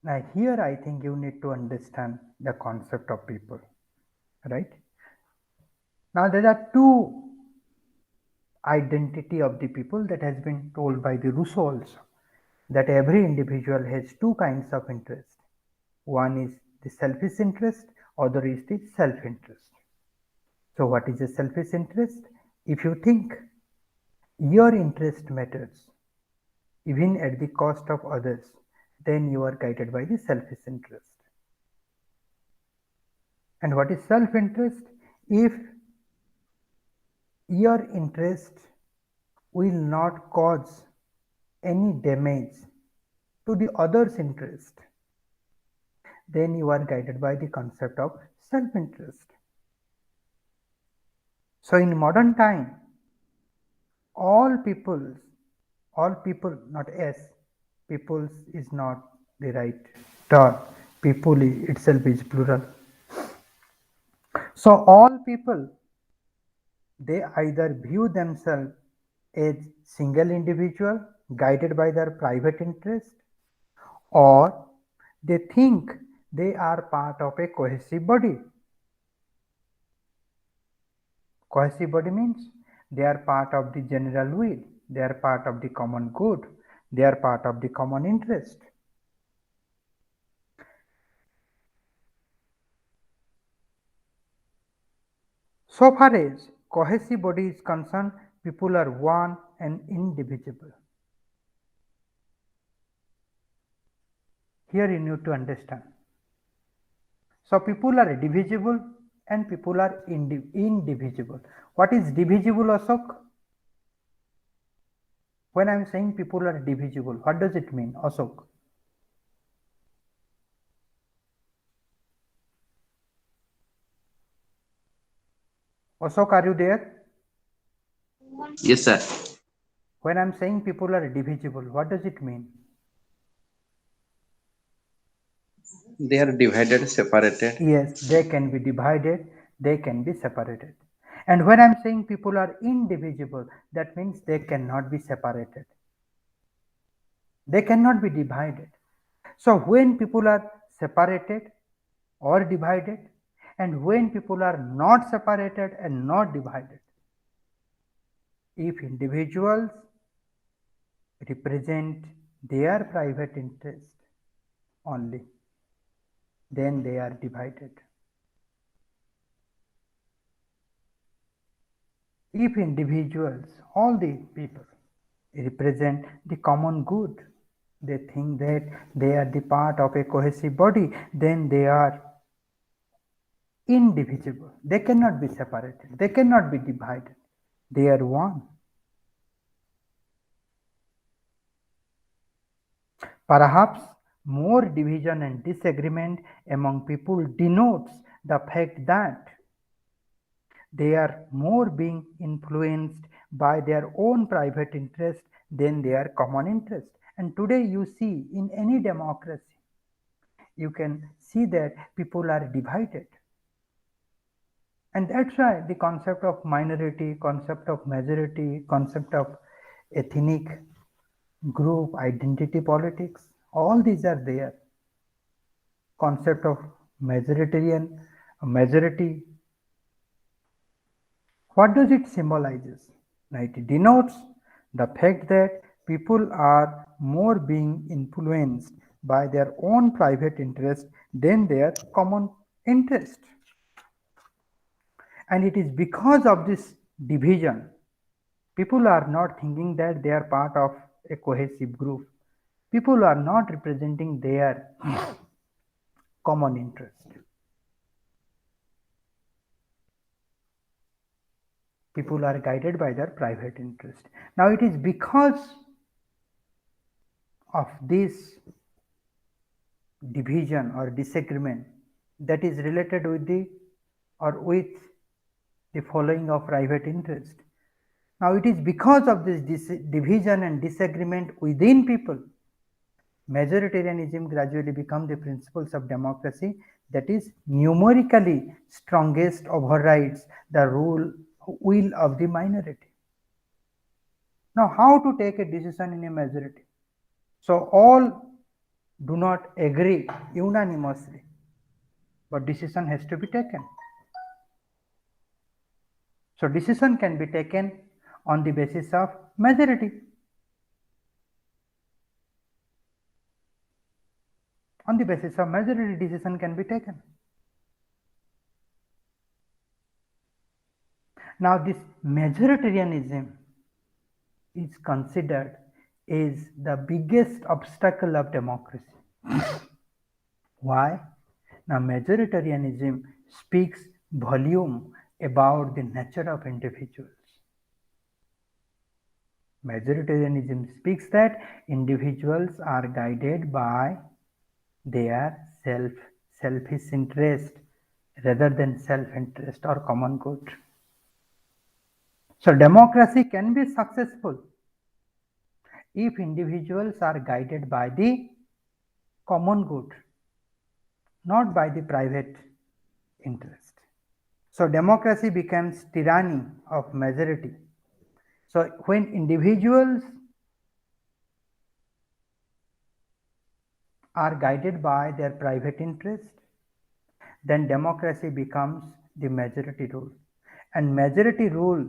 [SPEAKER 1] Now here I think you need to understand the concept of people, right? Now there are two identity of the people that has been told by the Rousseau also, that every individual has two kinds of interest. One is the selfish interest, other is the self-interest. So what is a selfish interest? If you think your interest matters, even at the cost of others, then you are guided by the selfish interest. And what is self-interest? If your interest will not cause any damage to the other's interest, then you are guided by the concept of self-interest. So in modern time, all people, not S, peoples is not the right term. People itself is plural. So all people, they either view themselves as single individual guided by their private interest, or they think they are part of a cohesive body. Cohesive body means they are part of the general will, they are part of the common good, they are part of the common interest. So far as cohesive body is concerned, people are one and indivisible. Here you need to understand. So people are divisible and people are indivisible. What is divisible, Ashok? When I am saying people are divisible, what does it mean, Ashok? Ashok, are you there?
[SPEAKER 4] Yes, sir.
[SPEAKER 1] When I am saying people are divisible, what does it mean?
[SPEAKER 4] They are divided, separated.
[SPEAKER 1] Yes, they can be divided, they can be separated. And when I'm saying people are indivisible, that means they cannot be separated. They cannot be divided. So when people are separated or divided, and when people are not separated and not divided, if individuals represent their private interest only, then they are divided. If individuals, all the people, represent the common good, they think that they are the part of a cohesive body, then they are indivisible. They cannot be separated. They cannot be divided. They are one. Perhaps more division and disagreement among people denotes the fact that they are more being influenced by their own private interest than their common interest. And today you see in any democracy, you can see that people are divided. And that's why the concept of minority, concept of majority, concept of ethnic group, identity politics, all these are there. Concept of majoritarian, majority. What does it symbolizes? It denotes the fact that people are more being influenced by their own private interest than their common interest. And it is because of this division, people are not thinking that they are part of a cohesive group. People are not representing their common interest. People are guided by their private interest. Now it is because of this division or disagreement that is related with the following of private interest. Now it is because of this division and disagreement within people, majoritarianism gradually become the principles of democracy, that is numerically strongest overrides the will of the minority. Now how to take a decision in a majority? So all do not agree unanimously, but decision has to be taken. So decision can be taken on the basis of majority. On the basis of majority, decision can be taken. Now this majoritarianism is considered as the biggest obstacle of democracy. Why? Now majoritarianism speaks volume about the nature of individuals. Majoritarianism speaks that individuals are guided by their selfish interest rather than self-interest or common good. So democracy can be successful if individuals are guided by the common good, not by the private interest. So democracy becomes tyranny of majority. So when individuals are guided by their private interest, then democracy becomes the majority rule. And majority rule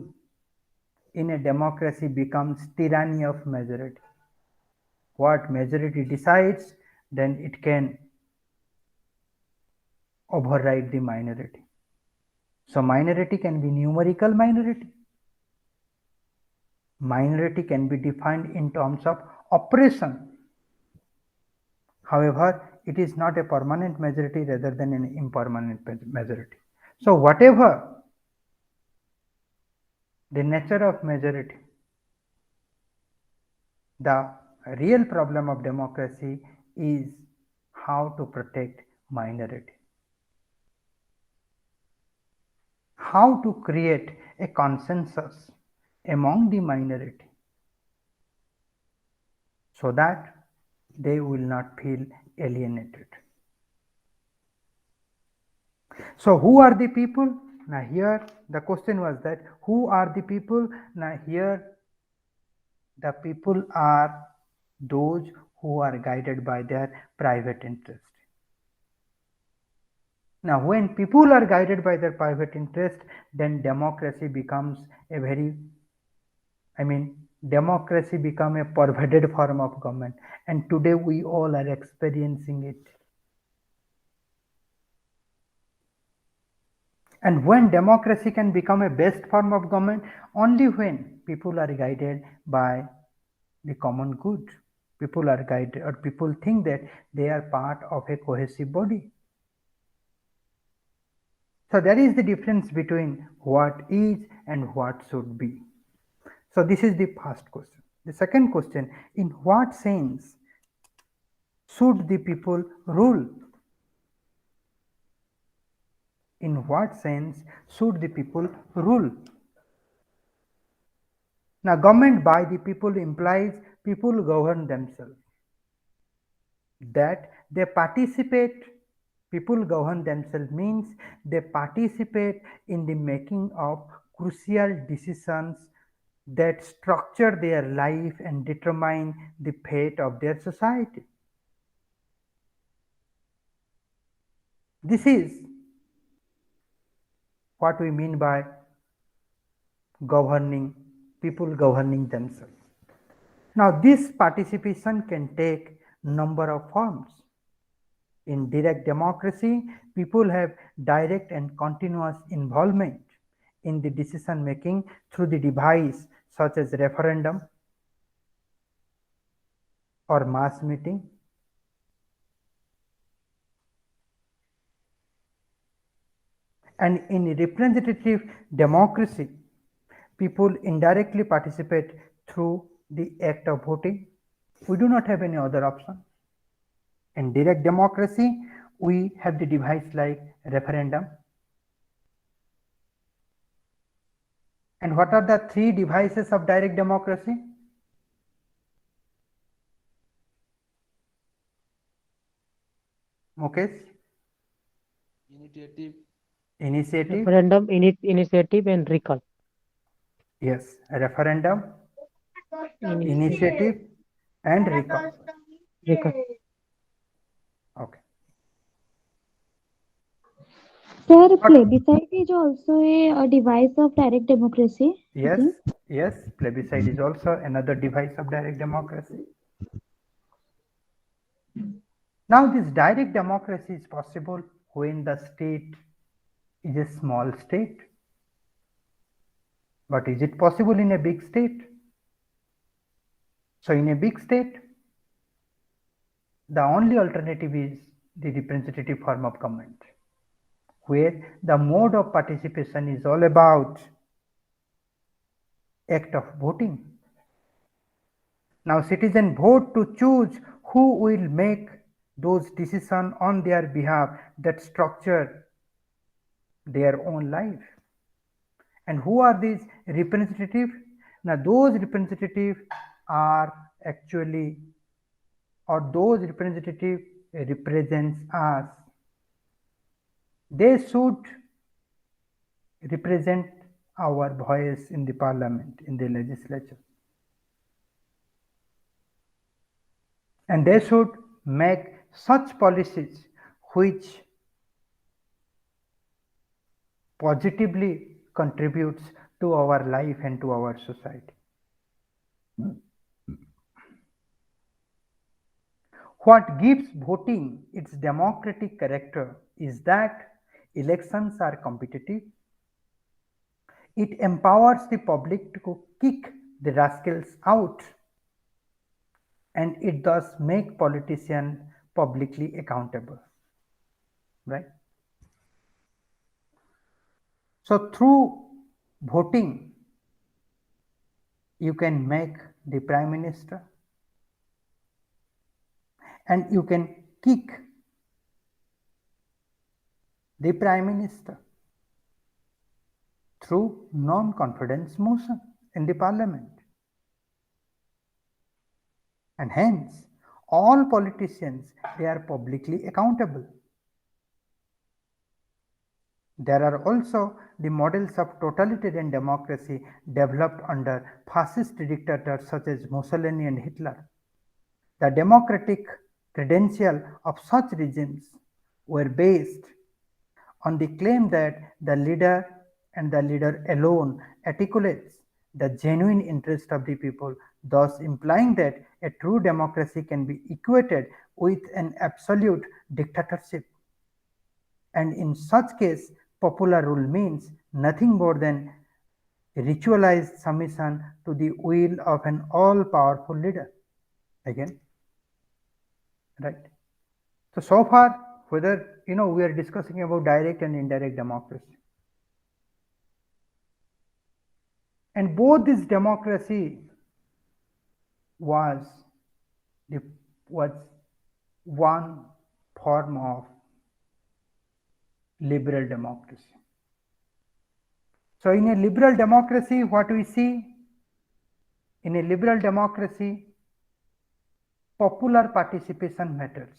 [SPEAKER 1] in a democracy becomes tyranny of majority. What majority decides, then it can override the minority. So minority can be numerical minority. Minority can be defined in terms of oppression. However, it is not a permanent majority rather than an impermanent majority. So whatever the nature of majority, the real problem of democracy is how to protect minority, how to create a consensus among the minority so that they will not feel alienated. So who are the people? Now here the question was that who are the people? Now here the people are those who are guided by their private interest. Now when people are guided by their private interest, then democracy becomes a very, democracy become a perverted form of government, and today we all are experiencing it. And when democracy can become a best form of government, only when people are guided by the common good. People are guided, or people think that they are part of a cohesive body. So there is the difference between what is and what should be. So this is the first question. The second question, in what sense should the people rule? In what sense should the people rule? Now, government by the people implies people govern themselves. That they participate, people govern themselves means they participate in the making of crucial decisions that structure their life and determine the fate of their society. This is what we mean by governing, people governing themselves. Now this participation can take number of forms. In direct democracy, people have direct and continuous involvement in the decision making through the device such as referendum or mass meeting. And in representative democracy, people indirectly participate through the act of voting. We do not have any other option. In direct democracy, we have the device like referendum. And what are the three devices of direct democracy? Mukesh? Initiative.
[SPEAKER 3] Referendum, initiative, and recall.
[SPEAKER 1] Yes, referendum, initiative, and recall.
[SPEAKER 3] Recall.
[SPEAKER 1] Okay.
[SPEAKER 7] Sir, plebiscite is also a device of direct democracy. I
[SPEAKER 1] Yes,
[SPEAKER 7] think.
[SPEAKER 1] yes, plebiscite is also another device of direct democracy. Now, this direct democracy is possible when the state is a small state. But is it possible in a big state? So in a big state, the only alternative is the representative form of government, where the mode of participation is all about act of voting. Now citizens vote to choose who will make those decisions on their behalf that structure their own life. And who are these representatives? Now those representatives are actually, or those representatives represents us. They should represent our voice in the parliament, in the legislature. And they should make such policies which positively contributes to our life and to our society. What gives voting its democratic character is that elections are competitive. It empowers the public to kick the rascals out, and it does make politicians publicly accountable, right? So through voting, you can make the prime minister, and you can kick the prime minister through non-confidence motion in the parliament. And hence, all politicians, they are publicly accountable. There are also the models of totalitarian democracy developed under fascist dictators such as Mussolini and Hitler. The democratic credentials of such regimes were based on the claim that the leader and the leader alone articulates the genuine interest of the people, thus implying that a true democracy can be equated with an absolute dictatorship. And in such case, popular rule means nothing more than ritualized submission to the will of an all-powerful leader. Again, right? So far, whether we are discussing about direct and indirect democracy, and both this democracy was one form of liberal democracy. So in a liberal democracy, what we see? In a liberal democracy, popular participation matters.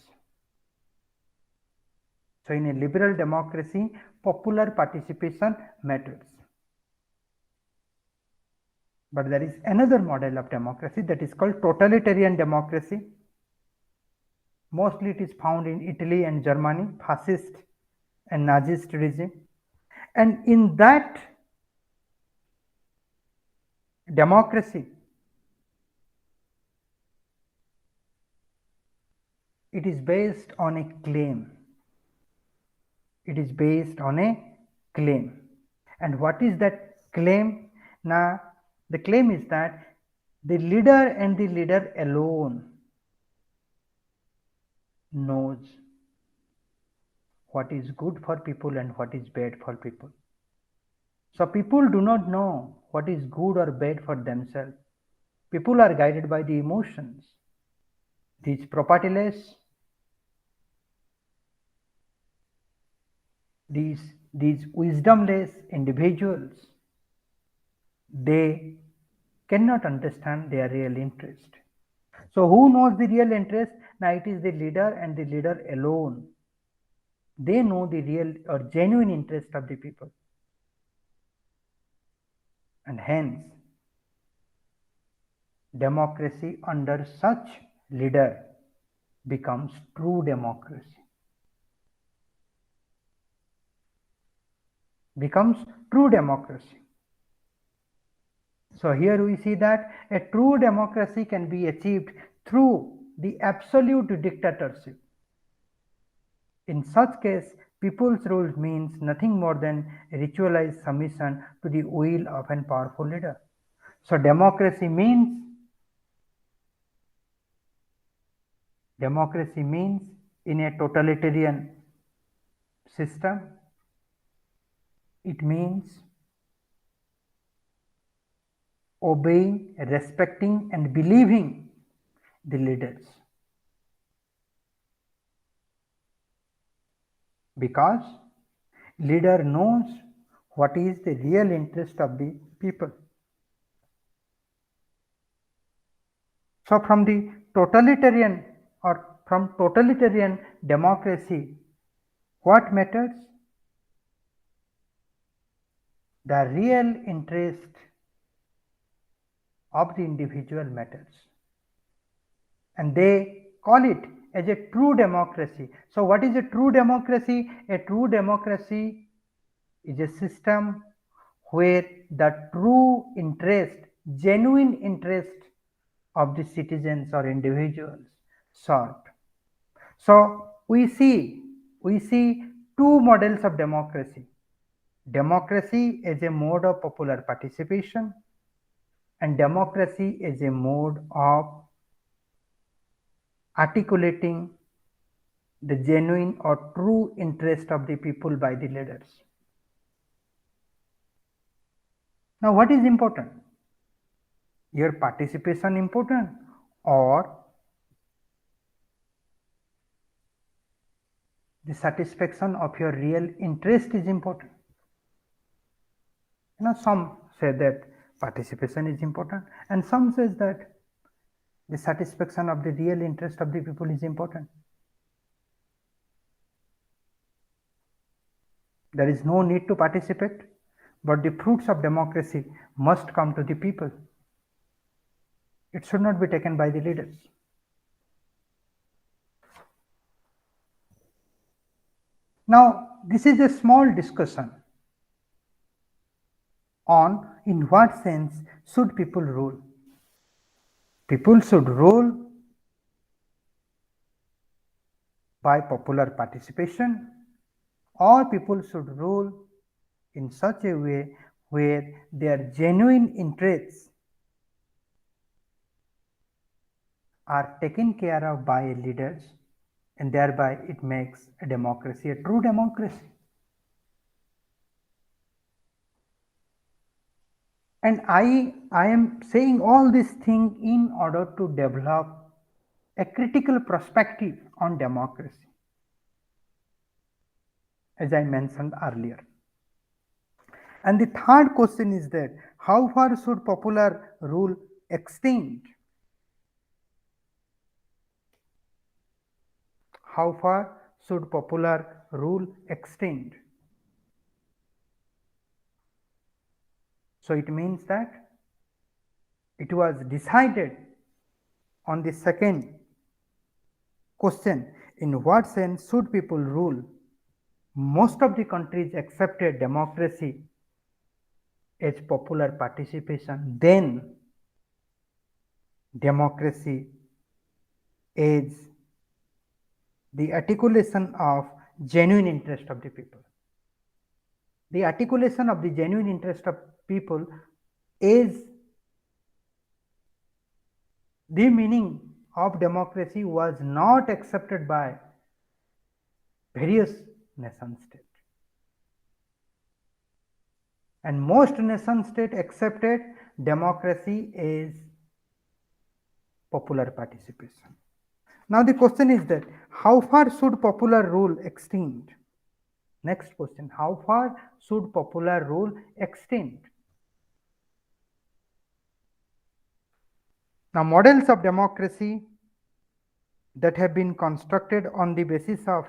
[SPEAKER 1] So in a liberal democracy, popular participation matters. But there is another model of democracy that is called totalitarian democracy. Mostly it is found in Italy and Germany, fascist and Nazist regime. And in that democracy, it is based on a claim. It is based on a claim. And what is that claim? Now, the claim is that the leader and the leader alone knows what is good for people and what is bad for people. So people do not know what is good or bad for themselves. People are guided by the emotions. These propertyless, these wisdomless individuals, they cannot understand their real interest. So who knows the real interest? Now it is the leader and the leader alone. They know the real or genuine interest of the people. And hence, democracy under such leader becomes true democracy. Becomes true democracy. So here we see that a true democracy can be achieved through the absolute dictatorship. In such case, people's rule means nothing more than ritualized submission to the will of a powerful leader. So democracy means in a totalitarian system, it means obeying, respecting and believing the leaders. Because leader knows what is the real interest of the people. So from the totalitarian or from totalitarian democracy, what matters? The real interest of the individual matters. And they call it as a true democracy. So what is a true democracy? A true democracy is a system where the true interest, genuine interest of the citizens or individuals served. So we see two models of democracy. Democracy as a mode of popular participation and democracy as a mode of articulating the genuine or true interest of the people by the leaders. Now, what is important? Your participation important, or the satisfaction of your real interest is important? Some say that participation is important, and some says that the satisfaction of the real interest of the people is important. There is no need to participate, but the fruits of democracy must come to the people. It should not be taken by the leaders. Now, this is a small discussion on in what sense should people rule. People should rule by popular participation, or people should rule in such a way where their genuine interests are taken care of by leaders, and thereby it makes a democracy a true democracy. And I am saying all these things in order to develop a critical perspective on democracy, as I mentioned earlier. And the third question is that how far should popular rule extend? How far should popular rule extend? So it means that it was decided on the second question, in what sense should people rule? Most of the countries accepted democracy as popular participation, then democracy is the articulation of genuine interest of the people. The articulation of the genuine interest of people is the meaning of democracy was not accepted by various nation states. And most nation states accepted democracy as popular participation. Now the question is that how far should popular rule extend? Next question, how far should popular rule extend? Now, models of democracy that have been constructed on the basis of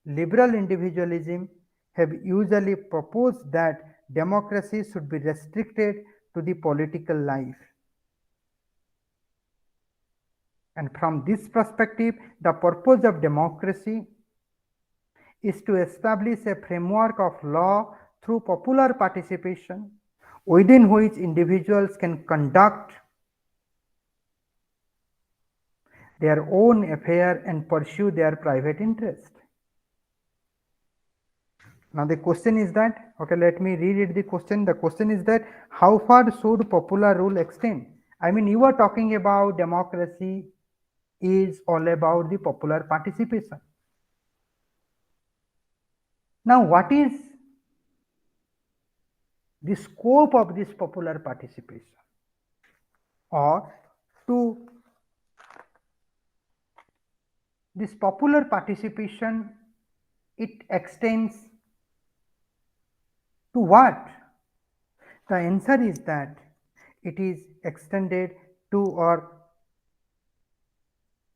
[SPEAKER 1] liberal individualism have usually proposed that democracy should be restricted to the political life. And from this perspective, the purpose of democracy is to establish a framework of law through popular participation, within which individuals can conduct their own affair and pursue their private interest. Now the question is that, okay, let me reread the question. The question is that how far should popular rule extend? I mean, you are talking about democracy is all about the popular participation. Now, what is the scope of this popular participation? Or to this popular participation, it extends to what? The answer is that it is extended to, or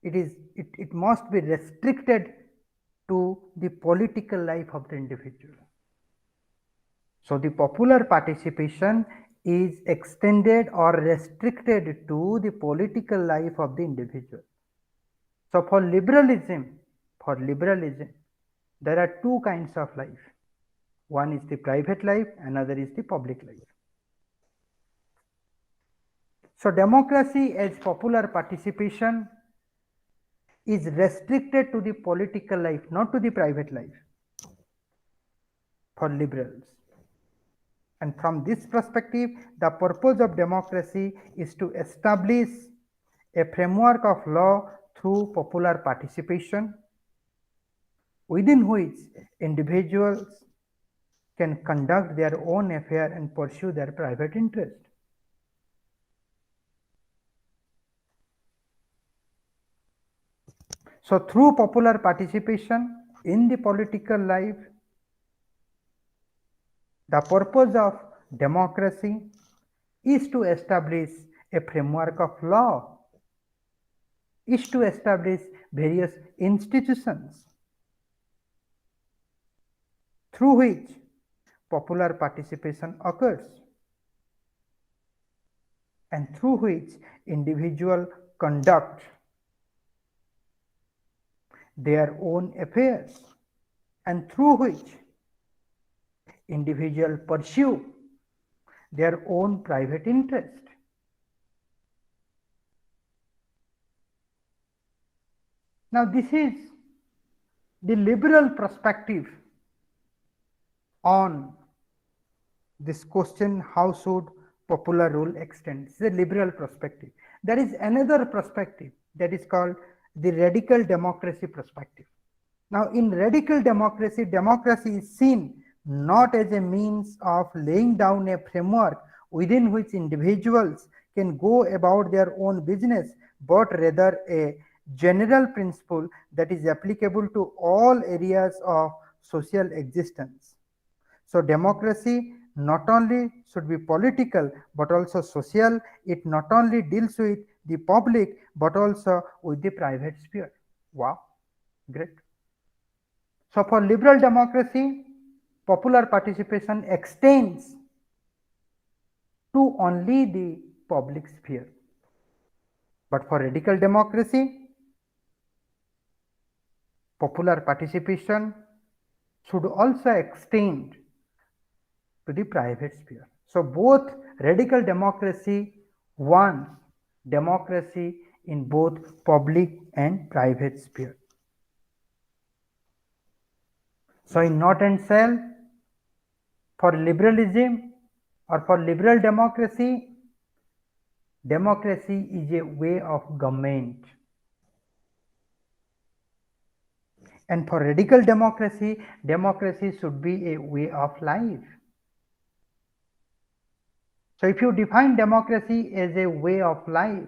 [SPEAKER 1] it must be restricted to the political life of the individual. So the popular participation is extended or restricted to the political life of the individual. So for liberalism, there are two kinds of life. One is the private life, another is the public life. So democracy as popular participation is restricted to the political life, not to the private life for liberals. And from this perspective, the purpose of democracy is to establish a framework of law through popular participation, within which individuals can conduct their own affair and pursue their private interest. So through popular participation in the political life, the purpose of democracy is to establish a framework of law, is to establish various institutions through which popular participation occurs and through which individual conduct their own affairs and through which individual pursue their own private interest. Now this is the liberal perspective on this question, how should popular rule extend? It's a liberal perspective. There is another perspective that is called the radical democracy perspective. Now in radical democracy, democracy is seen not as a means of laying down a framework within which individuals can go about their own business, but rather a general principle that is applicable to all areas of social existence. So democracy not only should be political but also social. It not only deals with the public but also with the private sphere. Wow, great. So for liberal democracy, popular participation extends to only the public sphere. But for radical democracy, popular participation should also extend to the private sphere. So both radical democracy wants democracy in both public and private sphere. So in not and shall, for liberalism or for liberal democracy, democracy is a way of government. And for radical democracy, democracy should be a way of life. So if you define democracy as a way of life,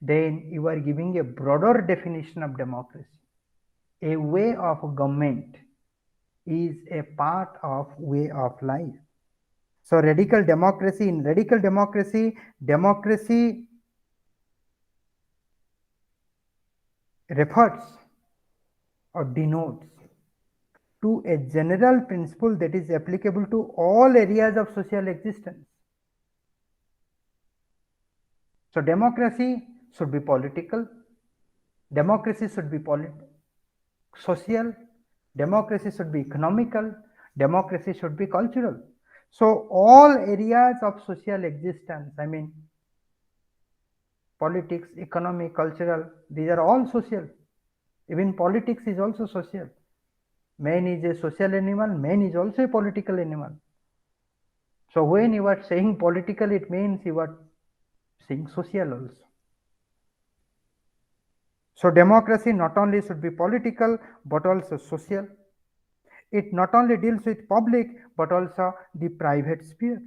[SPEAKER 1] then you are giving a broader definition of democracy. A way of government is a part of way of life. So radical democracy, in radical democracy, democracy refers or denotes to a general principle that is applicable to all areas of social existence. So democracy should be political, democracy should be social, democracy should be economical, democracy should be cultural. So all areas of social existence, I mean politics, economy, cultural, these are all social. Even politics is also social. Man is a social animal, man is also a political animal. So when you are saying political, it means you are saying social also. So democracy not only should be political but also social. It not only deals with public but also the private sphere.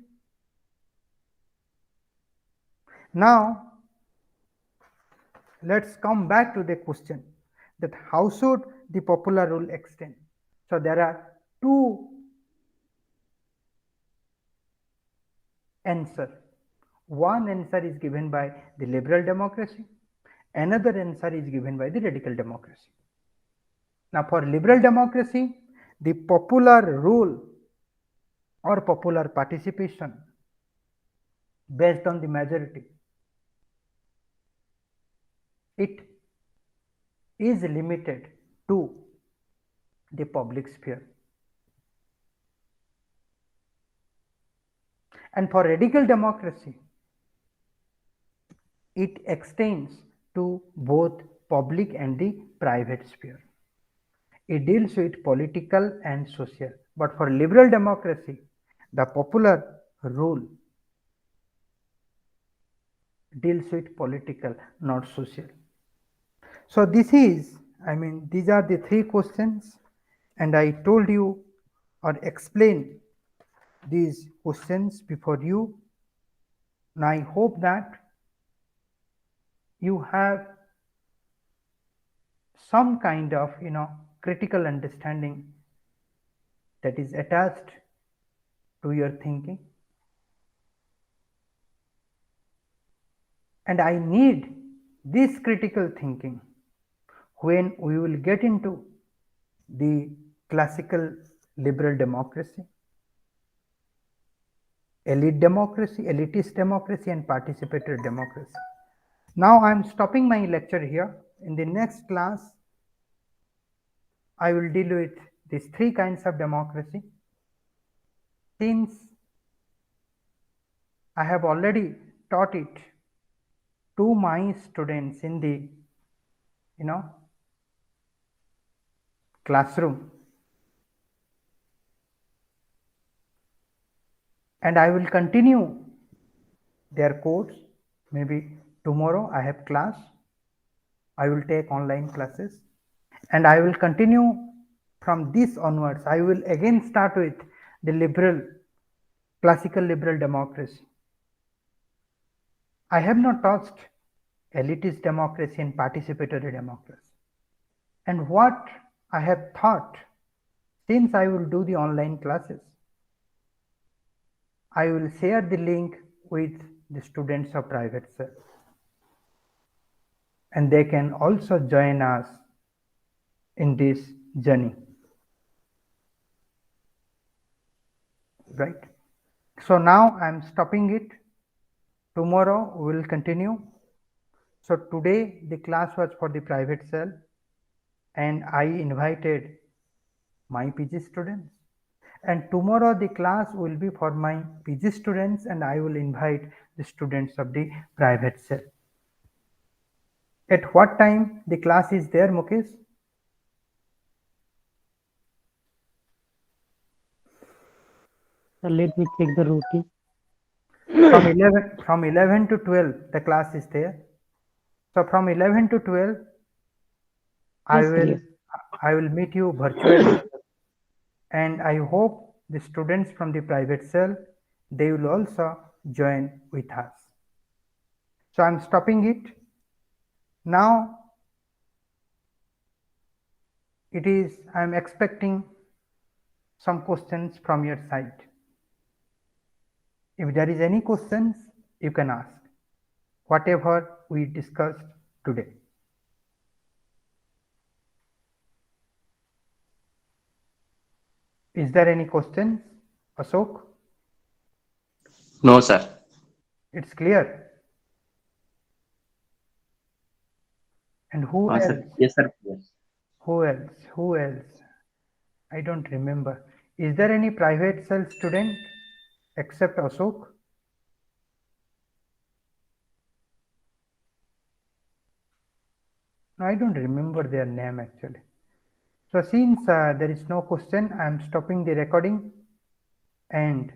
[SPEAKER 1] Now let's come back to the question that how should the popular rule extend? So there are two answers. One answer is given by the liberal democracy, another answer is given by the radical democracy. Now for liberal democracy, the popular rule or popular participation based on the majority, it is limited to the public sphere. And for radical democracy, it extends to both public and the private sphere. It deals with political and social. But for liberal democracy, the popular rule deals with political, not social. So this is, I mean, these are the three questions and I told you or explained these questions before you. And I hope that you have some kind of critical understanding that is attached to your thinking. And I need this critical thinking when we will get into the classical liberal democracy, elitist democracy, and participatory democracy. Now I am stopping my lecture here. In the next class, I will deal with these three kinds of democracy. Since I have already taught it to my students in the classroom, and I will continue their course. Maybe tomorrow I have class, I will take online classes, and I will continue from this onwards. I will again start with the classical liberal democracy. I have not touched elitist democracy and participatory democracy. And what I have thought, since I will do the online classes, I will share the link with the students of private cell, and they can also join us in this journey, right? So now I am stopping it. Tomorrow we will continue. So today the class was for the private cell, and I invited my PG students, and tomorrow the class will be for my PG students, and I will invite the students of the private cell. At what time the class is there, Mukesh?
[SPEAKER 3] Let me check the routine.
[SPEAKER 1] From 11 to 12 the class is there. So from 11 to 12
[SPEAKER 3] Yes.
[SPEAKER 1] I will meet you virtually, and I hope the students from the private cell, they will also join with us. So I'm stopping it now. I'm expecting some questions from your side. If there is any questions, you can ask whatever we discussed today. Is there any questions, Ashok?
[SPEAKER 4] No, sir.
[SPEAKER 1] It's clear. And who else?
[SPEAKER 4] Sir. Yes, sir. Yes.
[SPEAKER 1] Who else? I don't remember. Is there any private cell student except Ashok? No, I don't remember their name actually. So since there is no question, I am stopping the recording, and